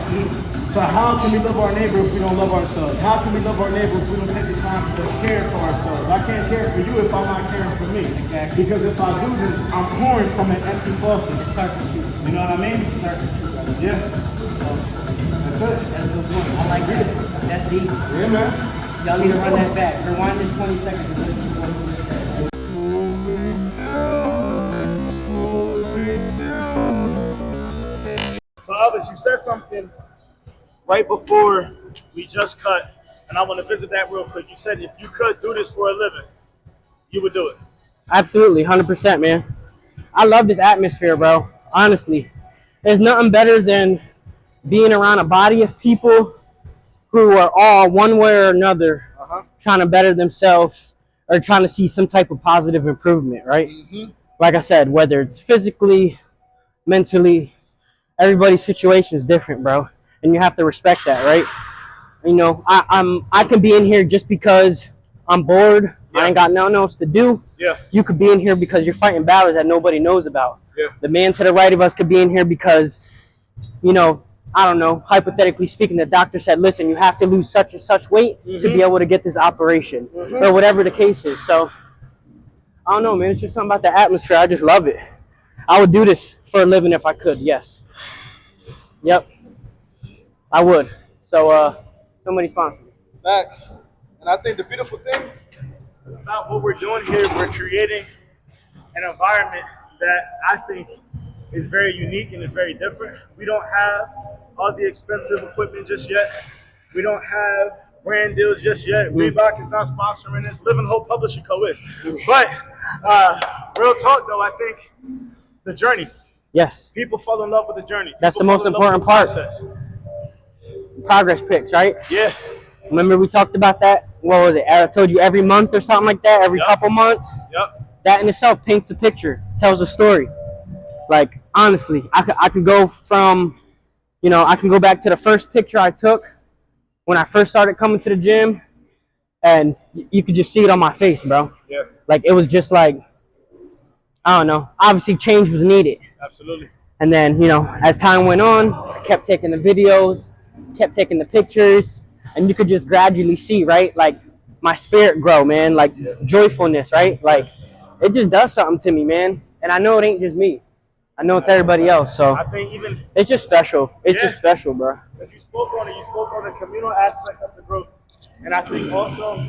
So how can we love our neighbor if we don't love ourselves? How can we love our neighbor if we don't take the time to care for ourselves? I can't care for you if I'm not caring for me. Exactly. Because if I do, then I'm pouring from an empty faucet. It starts with you. You know what I mean? It starts with you, brother. Yeah. So, that's it. That's a good point. I like that. That's deep. Yeah, man. Y'all need to run that back. Rewind this 20 seconds and listen to what he just said. So Elvis, you said something right before we just cut, and I want to visit that real quick. You said if you could do this for a living, you would do it. Absolutely, 100%, man. I love this atmosphere, bro. Honestly, there's nothing better than being around a body of people who are all one way or another trying to better themselves or trying to see some type of positive improvement, right? Like I said, whether it's physically, mentally, everybody's situation is different, bro, and you have to respect that, right? You know, I can be in here just because I'm bored. Yeah. I ain't got nothing else to do. Yeah. You could be in here because you're fighting battles that nobody knows about. Yeah. The man to the right of us could be in here because, you know, I don't know, hypothetically speaking, the doctor said, listen, you have to lose such and such weight to be able to get this operation, or whatever the case is. So, I don't know, man. It's just something about the atmosphere. I just love it. I would do this for a living if I could, yes. Yep. I would. So, somebody sponsor me. Facts. And I think the beautiful thing about what we're doing here, we're creating an environment that I think is very unique and is very different. We don't have all the expensive equipment just yet. We don't have brand deals just yet. Reebok is not sponsoring this. Living Hope Publishing Co. is. But real talk though, I think the journey. Yes. People fall in love with the journey. That's People the most important part. Progress pics, right? Yeah. Remember we talked about that? What was it? I told you every month or something like that, every couple months. Yep. That in itself paints a picture, tells a story. Like, honestly, I could go from, you know, I can go back to the first picture I took when I first started coming to the gym, and you could just see it on my face, bro. Yeah. Like, it was just like, I don't know. Obviously, change was needed. Absolutely. And then, you know, as time went on, I kept taking the videos, kept taking the pictures, and you could just gradually see, right? Like, my spirit grow, man. Like, joyfulness, right? Like, it just does something to me, man. And I know it ain't just me. I know it's everybody else. So I think even it's just special. It's Yeah. just special, bro. if you spoke on it, you spoke on the communal aspect of the growth, and I think also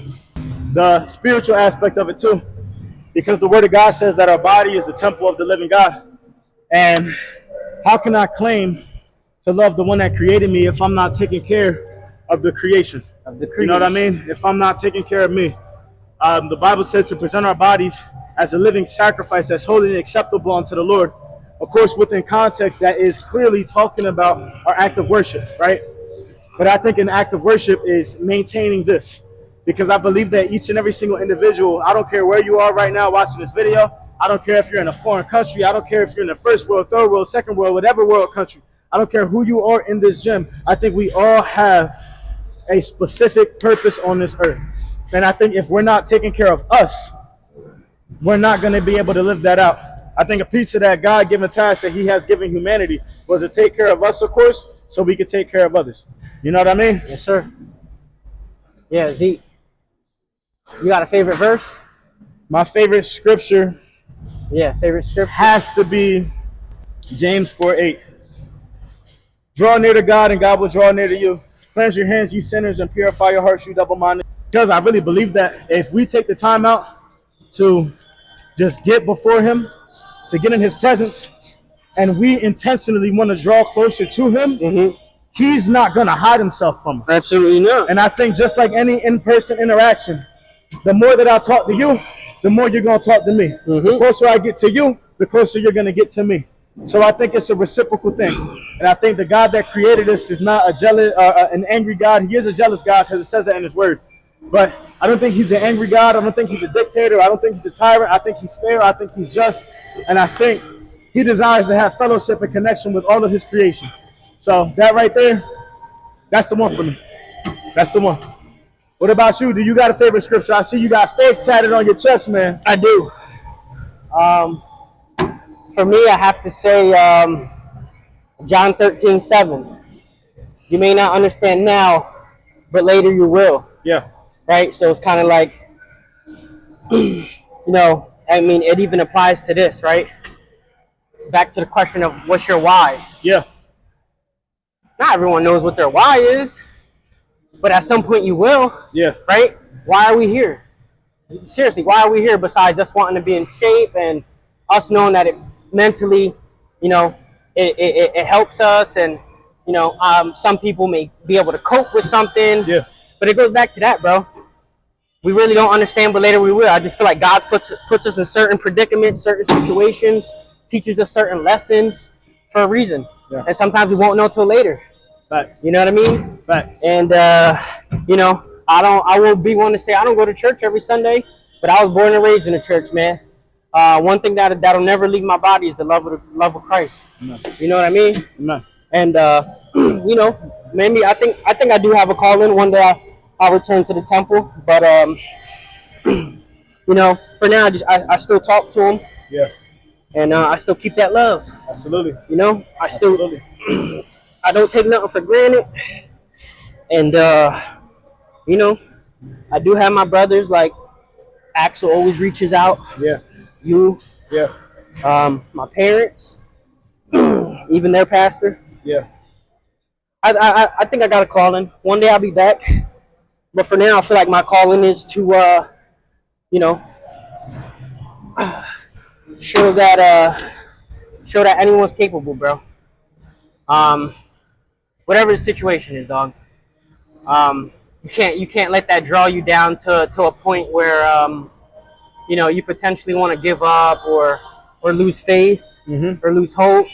the spiritual aspect of it too, because the Word of God says that our body is the temple of the living God. And how can I claim to love the one that created me if I'm not taking care of the creation? You know what I mean? If I'm not taking care of me. The Bible says to present our bodies as a living sacrifice that's holy and acceptable unto the Lord. Of course, within context, that is clearly talking about our act of worship, right? But I think an act of worship is maintaining this, because I believe that each and every single individual, I don't care where you are right now watching this video, I don't care if you're in a foreign country, I don't care if you're in the first world, third world, second world, whatever world country, I don't care who you are in this gym, I think we all have a specific purpose on this earth. And I think if we're not taking care of us, we're not going to be able to live that out. I think a piece of that God-given task that he has given humanity was to take care of us, of course, so we could take care of others. You know what I mean? Yes, sir. Yeah, deep. You got a favorite verse? My favorite scripture Yeah, favorite scripture. has to be James 4:8. Draw near to God and God will draw near to you. Cleanse your hands, you sinners, and purify your hearts, you double-minded. Because I really believe that if we take the time out to just get before him, to get in his presence, and we intentionally want to draw closer to him, he's not going to hide himself from us. Absolutely not. And I think just like any in-person interaction, the more that I talk to you, the more you're going to talk to me. The closer I get to you, the closer you're going to get to me. So I think it's a reciprocal thing. And I think the God that created us is not a jealous, an angry God. He is a jealous God because it says that in his word. But I don't think he's an angry God. I don't think he's a dictator. I don't think he's a tyrant. I think he's fair. I think he's just. And I think he desires to have fellowship and connection with all of his creation. So that right there, that's the one for me. That's the one. What about you? Do you got a favorite scripture? I see you got faith tatted on your chest, man. I do. For me, I have to say John 13:7. You may not understand now, but later you will. Yeah. Right? So it's kind of like, you know, I mean, it even applies to this, right? Back to the question of what's your why? Yeah. Not everyone knows what their why is, but at some point you will. Yeah. Right? Why are we here? Seriously, why are we here besides us wanting to be in shape and us knowing that it mentally, you know, it helps us, and, you know, some people may be able to cope with something. Yeah. But it goes back to that, bro. We really don't understand, but later we will. I just feel like God puts us in certain predicaments, certain situations, teaches us certain lessons for a reason. Yeah. And sometimes we won't know till later. Facts. You know what I mean? Facts. And you know, I will be one to say I don't go to church every Sunday, but I was born and raised in a church, man. One thing that'll never leave my body is the love of Christ. No. You know what I mean? No. And you know, maybe I think I do have a calling. One day I'll return to the temple, but you know, for now I still talk to him. Yeah. And I still keep that love. Absolutely. You know, I still Absolutely. I don't take nothing for granted. And you know, I do have my brothers, like Axel always reaches out. Yeah. You, Yeah. my parents, even their pastor. Yeah. I think I got a calling. One day I'll be back, but for now I feel like my calling is to you know, show that anyone's capable, bro. Whatever the situation is, dog. You can't let that draw you down to a point where you know, you potentially want to give up or lose faith or lose hope.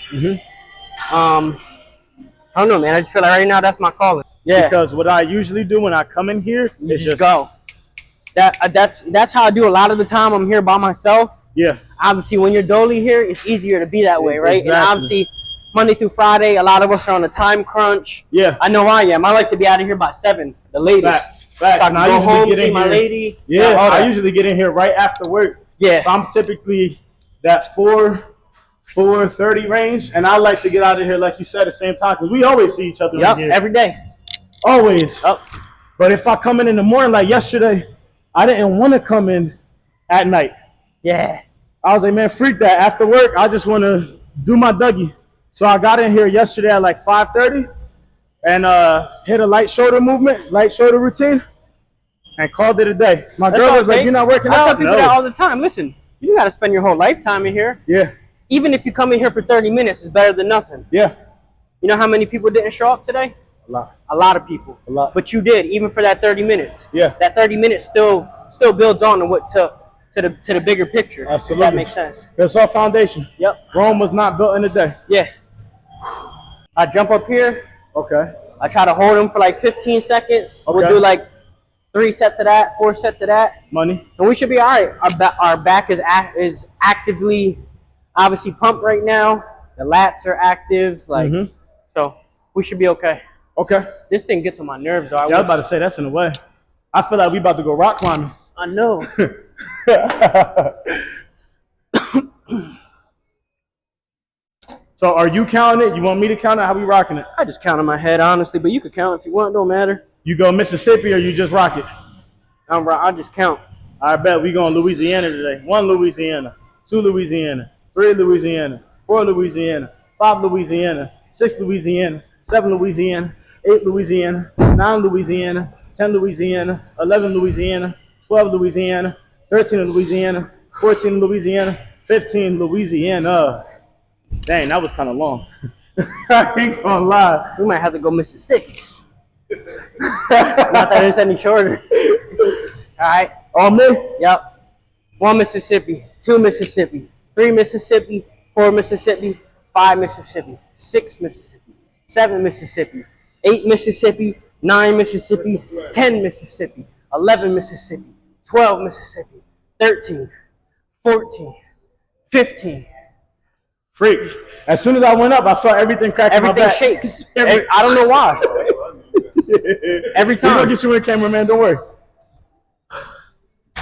I don't know, man. I just feel like right now that's my calling. Yeah. Because what I usually do when I come in here You is just go. That's how I do a lot of the time. I'm here by myself. Yeah. Obviously, when you're dolly here, it's easier to be that way, right? Exactly. And obviously, Monday through Friday, a lot of us are on a time crunch. Yeah. I know I am. I like to be out of here by 7, the latest. Facts. Facts. So I can And go usually home, get in see my here- lady. Yeah. all I that. usually get in here right after work. Yeah. So I'm typically that 4:30 range, and I like to get out of here, like you said, at the same time, because we always see each other Yep, in here. every day. Always. Yep. But if I come in the morning, like yesterday, I didn't want to come in at night. Yeah. I was like, man, freak that. After work, I just want to do my Dougie. So I got in here yesterday at like 5:30 and hit a light shoulder movement, light shoulder routine, and called it a day. My That's girl all was it like, takes. "You're not working I out?" tell people that all the time. Listen, you got to spend your whole lifetime in here. Yeah. Even if you come in here for 30 minutes, it's better than nothing. Yeah. You know how many people didn't show up today? A lot. A lot of people. A lot. But you did, even for that 30 minutes. Yeah. That 30 minutes still builds on to the bigger picture. Absolutely. If that makes sense. It's our foundation. Yep. Rome was not built in a day. Yeah. I jump up here. Okay. I try to hold them for like 15 seconds. Okay. We'll do like 3 sets of that, 4 sets of that. Money. And we should be all right. Our back is actively, obviously, pumped right now. The lats are active. So we should be okay. Okay. This thing gets on my nerves, though. I was about to say that's in the way. I feel like we about to go rock climbing. I know. So are you counting it? You want me to count it? How we rocking it? I just count in my head, honestly, but you could count if you want. Don't matter. You go Mississippi or you just rock it? I just count. I bet we going Louisiana today. 1 Louisiana, 2 Louisiana, 3 Louisiana, 4 Louisiana, 5 Louisiana, 6 Louisiana, 7 Louisiana, 8 Louisiana, 9 Louisiana, 10 Louisiana, 11 Louisiana, 12 Louisiana, 13 Louisiana, 14 Louisiana, 15 Louisiana. Dang, that was kind of long. I ain't gonna lie. We might have to go Mississippi. Not that it's any shorter. All right. On me? Yep. 1 Mississippi, 2 Mississippi, 3 Mississippi, 4 Mississippi, 5 Mississippi, 6 Mississippi, 7 Mississippi, 8 Mississippi, 9 Mississippi, 10 Mississippi, 11 Mississippi, 12 Mississippi, 13, 14, 15. Freak. As soon as I went up, I felt everything crack in my Everything back. shakes. I don't know why. Every time. We're gonna get you in, cameraman. Don't worry.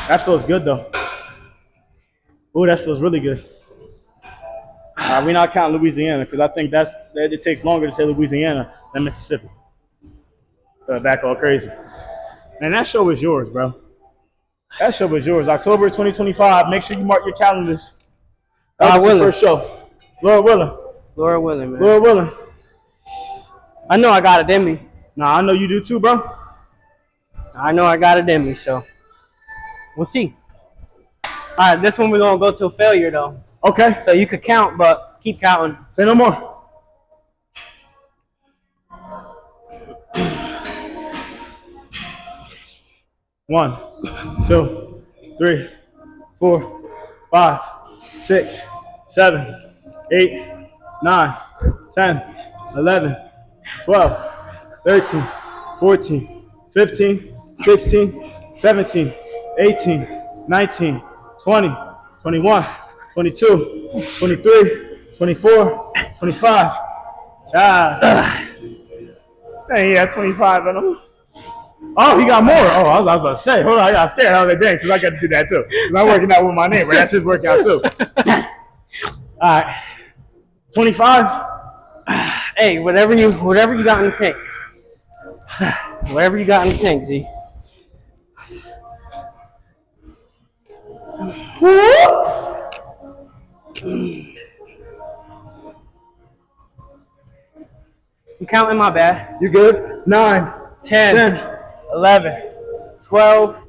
That feels good though. Ooh, that feels really good. We're not counting Louisiana because I think it takes longer to say Louisiana than Mississippi. Back all crazy. And that show is yours, bro. That show is yours. October 2025. Make sure you mark your calendars. That's the first show. Lord willing. Lord willing, man. Lord willing. I know I got it in me. Nah, I know you do too, bro. I know I got it in me, so we'll see. All right, this one we're going to go to a failure, though. Okay. So you could count, but keep counting. Say no more. One, 2, 3, 4, 5, 6, 7, 8, 9, 10, 11, 12, 13, 14, 15, 16, 17, 18, 19, 20, 21, 22, 23, 24, 25. Dang, yeah, 25 in them. Oh, he got more. Oh, I was about to say. Hold on, I got scared. I was like, dang, because I got to do that too. Because I'm working out with my neighbor. That's his workout too. All right. 25. Hey, whatever you got in the tank. Whatever you got in the tank, Z. I'm counting my bad. You good? 9, 10, 11, 12,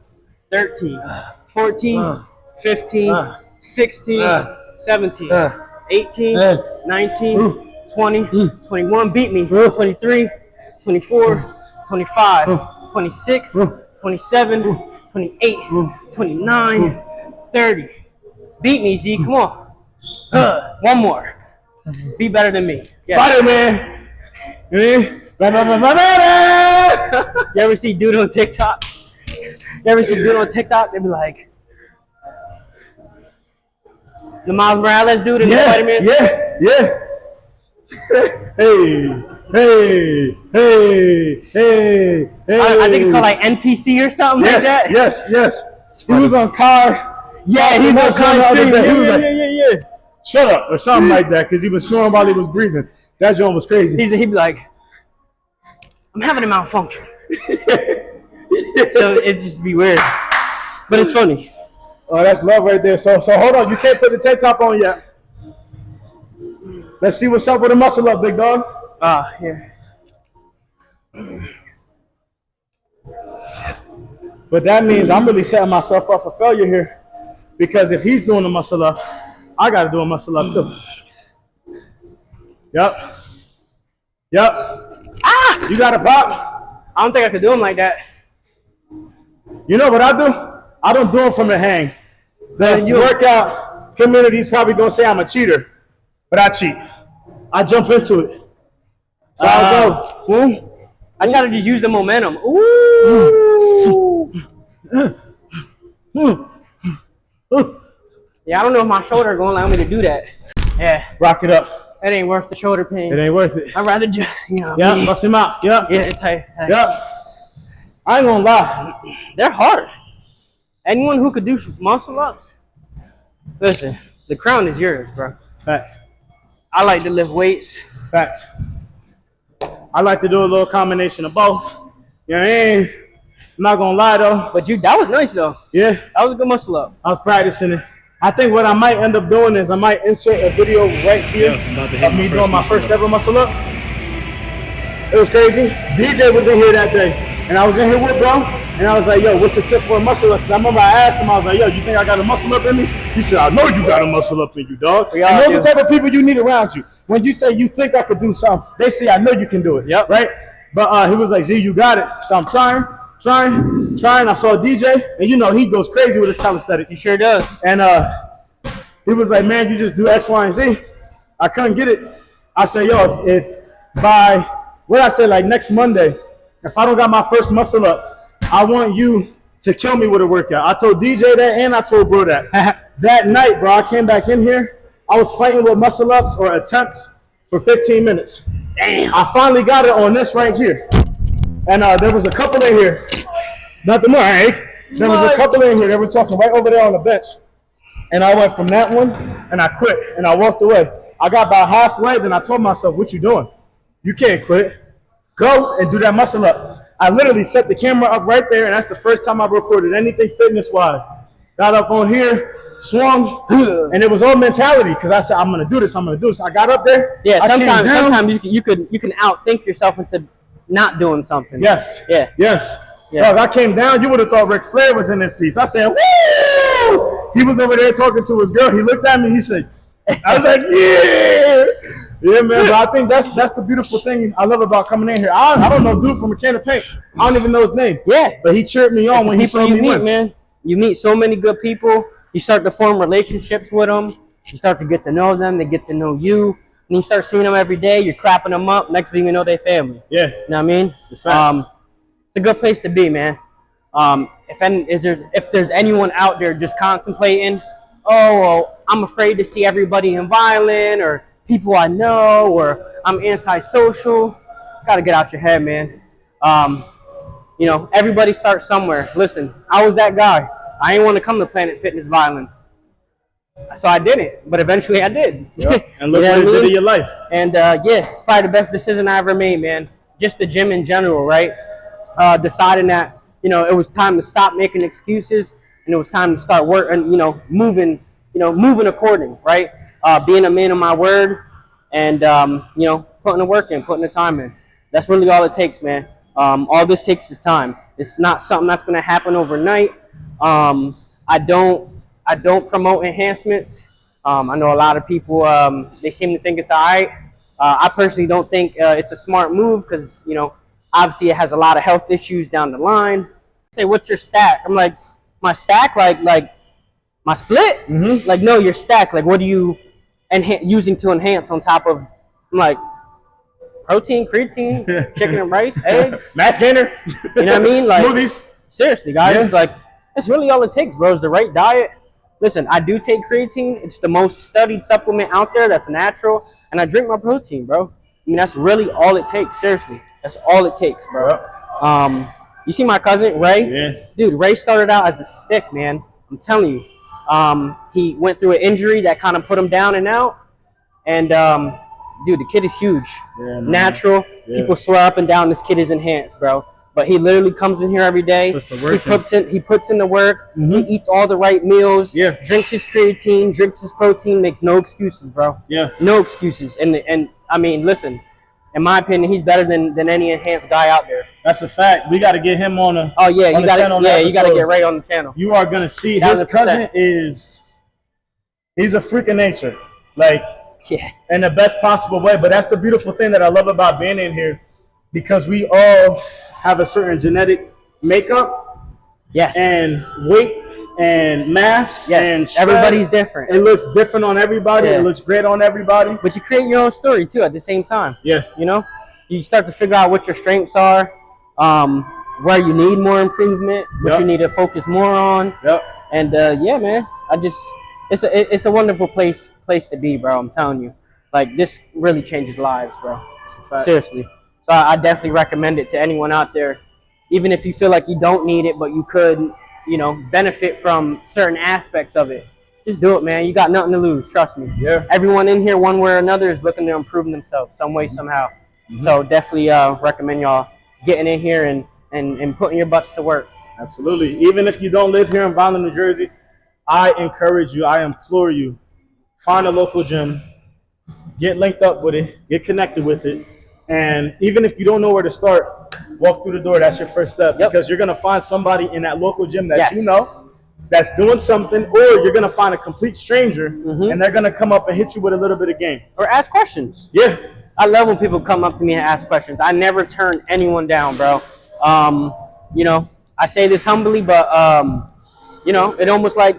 13, 14, 15, 16, 17, 18, 19, 20, 21, beat me, 23, 24, 25, 26, 27, 28, 29, 30. Beat me, Z, come on. One more. Be better than me. Yes. Spider-Man. You ever see dude on TikTok? You ever see dude on TikTok? They be like, the Miles Morales dude in the Spider-Man suit? Yeah. Hey. I think it's called like NPC or something like that. Yes. He was on car. Yeah, he's on car too. Yeah. Shut up or something like that because he was snoring while he was breathing. That joint was crazy. He'd be like, I'm having a malfunction. So it just be weird, but it's funny. Oh, that's love right there. So hold on. You can't put the tank top on yet. Let's see what's up with the muscle up, big dog. Here. But that means I'm really setting myself up for failure here. Because if he's doing the muscle up, I got to do a muscle up too. Yep. Ah! You got a pop? I don't think I could do them like that. You know what I do? I don't do them from the hang. The workout community's probably going to say I'm a cheater. But I cheat. I jump into it. So I'll go. Boom. I try to just use the momentum. Ooh. Yeah, I don't know if my shoulder going to allow me to do that. Yeah. Rock it up. It ain't worth the shoulder pain. It ain't worth it. I'd rather just, Yeah, bust him out. Yeah. Yeah, it's tight. Yep. I ain't gonna lie. They're hard. Anyone who could do muscle ups, listen, the crown is yours, bro. Facts. I like to lift weights. Facts. I like to do a little combination of both. You know what I mean? I'm not gonna lie though. But that was nice though. Yeah. That was a good muscle up. I was practicing it. I think what I might end up doing is I might insert a video right here of me doing my first ever muscle up. It was crazy. DJ was in here that day, and I was in here with bro, and I was like, yo, what's the tip for a muscle up? Because I remember I asked him, I was like, yo, you think I got a muscle up in me? He said, I know you got a muscle up in you, dog. And those are the type of people you need around you. When you say you think I could do something, they say, I know you can do it. Yep. Right? But he was like, Z, you got it. So I'm trying. I saw DJ, and you know, he goes crazy with his calisthenics. He sure does. And he was like, man, you just do X, Y, and Z. I couldn't get it. I said, yo, if by, what I said, like next Monday, if I don't got my first muscle up, I want you to kill me with a workout. I told DJ that, and I told bro that. That night, bro, I came back in here. I was fighting with muscle ups or attempts for 15 minutes. Damn. I finally got it on this right here. And there was a couple in here. Nothing more, right? There was a couple in here. They were talking right over there on the bench. And I went from that one, and I quit, and I walked away. I got about halfway, then I told myself, what you doing? You can't quit. Go and do that muscle up. I literally set the camera up right there, and that's the first time I recorded anything fitness-wise. Got up on here, swung, and it was all mentality, because I said, I'm going to do this, I'm going to do this. I got up there. Yeah, sometimes you can outthink yourself into not doing something. Yes. Yeah. Yes. Yeah. Dog, I came down, you would have thought Ric Flair was in this piece. I said, woo! He was over there talking to his girl. He looked at me, he said, I was like, yeah. Yeah, man, but I think that's the beautiful thing I love about coming in here. I don't know dude from a can of paint. I don't even know his name. Yeah. But he cheered me on when he showed me win. Man. You meet so many good people. You start to form relationships with them. You start to get to know them. They get to know you. And you start seeing them every day. You're clapping them up. Next thing you know, they're family. Yeah. You know what I mean? It's a good place to be, man. If there's anyone out there just contemplating, oh, well, I'm afraid to see everybody in Vineland, or people I know, or I'm antisocial, gotta get out your head, man. You know, everybody starts somewhere. Listen, I was that guy. I didn't want to come to Planet Fitness Vineland, so I didn't. But eventually, I did. Yep. And look what it did in your life. And yeah, it's probably the best decision I ever made, man. Just the gym in general, right? Deciding that, you know, it was time to stop making excuses, and it was time to start working, moving according, right? Being a man of my word, and putting the work in, putting the time in. That's really all it takes, man. All this takes is time. It's not something that's going to happen overnight. I don't promote enhancements. I know a lot of people, they seem to think it's all right. I personally don't think it's a smart move, because, obviously it has a lot of health issues down the line. Say, what's your stack? I'm like, my stack, like my split? Mm-hmm. Like, no, your stack. Like, what are you using to enhance on top of? I'm like, protein, creatine, chicken and rice, eggs, mass gainer. You know what I mean? Like, smoothies. Seriously, guys. Yeah. Like, that's really all it takes, bro. Is the right diet. Listen, I do take creatine. It's the most studied supplement out there that's natural, and I drink my protein, bro. I mean, that's really all it takes. Seriously, that's all it takes, bro. Yep. You see my cousin Ray? Yeah. Dude, Ray started out as a stick, man. I'm telling you. He went through an injury that kind of put him down and out. And dude, the kid is huge. Yeah, man. Natural. Yeah. People swear up and down this kid is enhanced, bro. But he literally comes in here every day. Puts the work He puts in the work. Mhm. He eats all the right meals. Yeah. Drinks his creatine. Drinks his protein. Makes no excuses, bro. Yeah. No excuses. And I mean, listen. In my opinion, he's better than any enhanced guy out there. That's a fact. We got to get him on a. Oh yeah, on you the got channel to. Yeah, now, you got to so get Ray on the channel. You are gonna see his 100%. cousin is. He's a freak of nature, like Yeah. in the best possible way. But that's the beautiful thing that I love about being in here, because we all have a certain genetic makeup Yes. and weight and mass. Yes. And strength. Everybody's different. It looks different on everybody. Yeah. It looks great on everybody. But you create your own story too at the same time. Yeah. You know, you start to figure out what your strengths are, where you need more improvement, what Yep. you need to focus more on. Yep. And yeah, man, it's a wonderful place to be, bro. I'm telling you, like this really changes lives, bro. It's a fact. Seriously. So I definitely recommend it to anyone out there, even if you feel like you don't need it, but you could, you know, benefit from certain aspects of it. Just do it, man. You got nothing to lose. Trust me. Yeah. Everyone in here, one way or another, is looking to improve themselves some way, somehow. So definitely recommend y'all getting in here and putting your butts to work. Absolutely. Even if you don't live here in Vineland, New Jersey, I encourage you, I implore you, find a local gym, get linked up with it, get connected with it, and even if you don't know where to start, walk through the door. That's your first step, Yep. because you're going to find somebody in that local gym that Yes. you know that's doing something, or you're going to find a complete stranger, and they're going to come up and hit you with a little bit of game. Or ask questions. Yeah. I love when people come up to me and ask questions. I never turn anyone down, bro. You know, I say this humbly, but you know, it almost like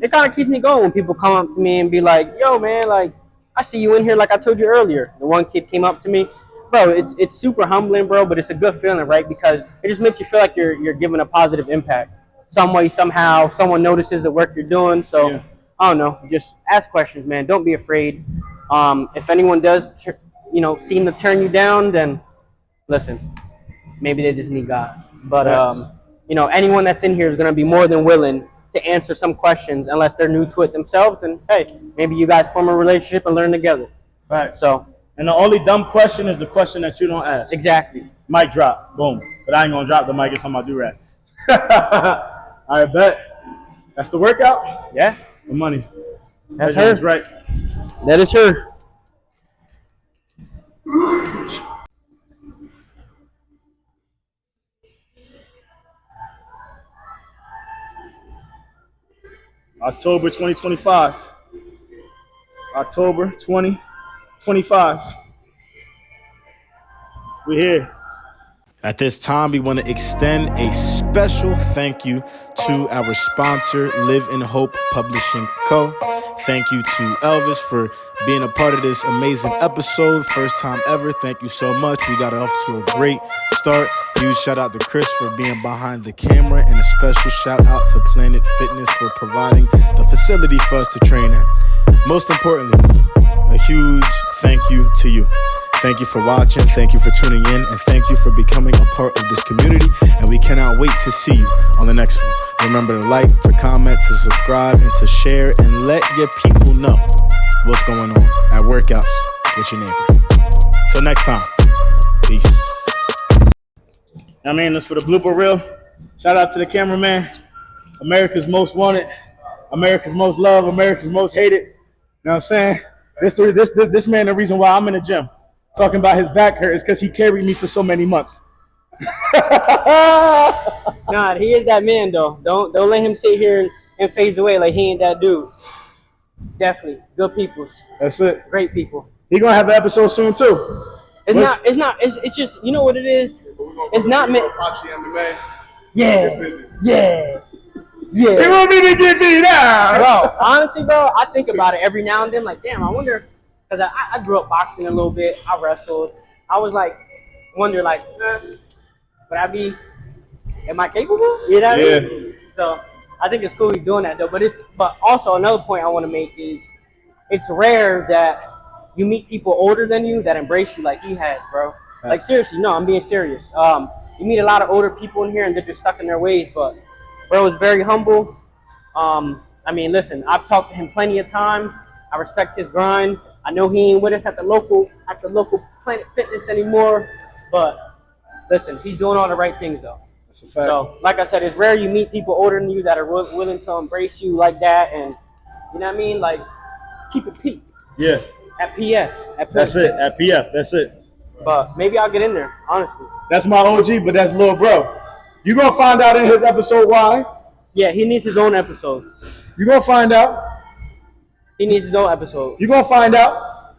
it kind of keeps me going when people come up to me and be like, "Yo, man, like I see you in here." Like I told you earlier, the one kid came up to me, bro. It's super humbling, bro, but it's a good feeling, right? Because it just makes you feel like you're giving a positive impact, some way, somehow. Someone notices the work you're doing, so. Yeah. I don't know. Just ask questions, man. Don't be afraid. If anyone does, you know, seem to turn you down, then listen. Maybe they just need God. But you know, anyone that's in here is gonna be more than willing to answer some questions, unless they're new to it themselves. And hey, maybe you guys form a relationship and learn together. Right. So And the only dumb question is the question that you don't ask. exactly. Mic drop. Boom. But I ain't going to drop the mic. It's on my do-rag. I bet. That's the workout? Yeah, The money. that's That's her. right. That is her. October 2025. October 2025. We're here. At this time, we want to extend a special thank you to our sponsor, Live in Hope Publishing Co. Thank you to Elvis for being a part of this amazing episode. First time ever. Thank you so much. We got off to a great start. Huge shout out to Chris for being behind the camera, and a special shout out to Planet Fitness for providing the facility for us to train at. Most importantly, a huge thank you to you. Thank you for watching, thank you for tuning in, and thank you for becoming a part of this community, and we cannot wait to see you on the next one. Remember to like, to comment, to subscribe, and to share, and let your people know what's going on at Workouts with your neighbor. Till next time, peace. I mean, that's for the blooper reel. Shout out to the cameraman. America's most wanted, America's most loved, America's most hated. You know what I'm saying? This man, the reason why I'm in the gym. Talking about his back hurt is because he carried me for so many months. Nah, he is that man though. Don't let him sit here and phase away like he ain't that dude. Definitely good peoples, That's it. great people. He gonna have an episode soon too. It's just you know what it is. It's not meant. Yeah, yeah. He want me to get beat out. Bro, honestly, bro, I think about it every now and then. Like, damn, I wonder, because I grew up boxing a little bit. I wrestled. I was like, wonder, like, would I be? Am I capable? You know what I mean? So I think it's cool he's doing that though. But also another point I want to make is it's rare that you meet people older than you that embrace you like he has, bro. Like seriously, no, I'm being serious. You meet a lot of older people in here and they're just stuck in their ways, but bro is very humble. I mean, listen, I've talked to him plenty of times. I respect his grind. I know he ain't with us at the local Planet Fitness anymore, but listen, he's doing all the right things though. That's a fact. So, like I said, it's rare you meet people older than you that are willing to embrace you like that, and you know what I mean. Like, keep it peak Yeah, at PF. that's it. At PF, that's it. But maybe I'll get in there, honestly. That's my OG, but that's Lil Bro. You gonna find out in his episode why. Yeah, he needs his own episode. You gonna find out. He needs his own episode. You gonna find out.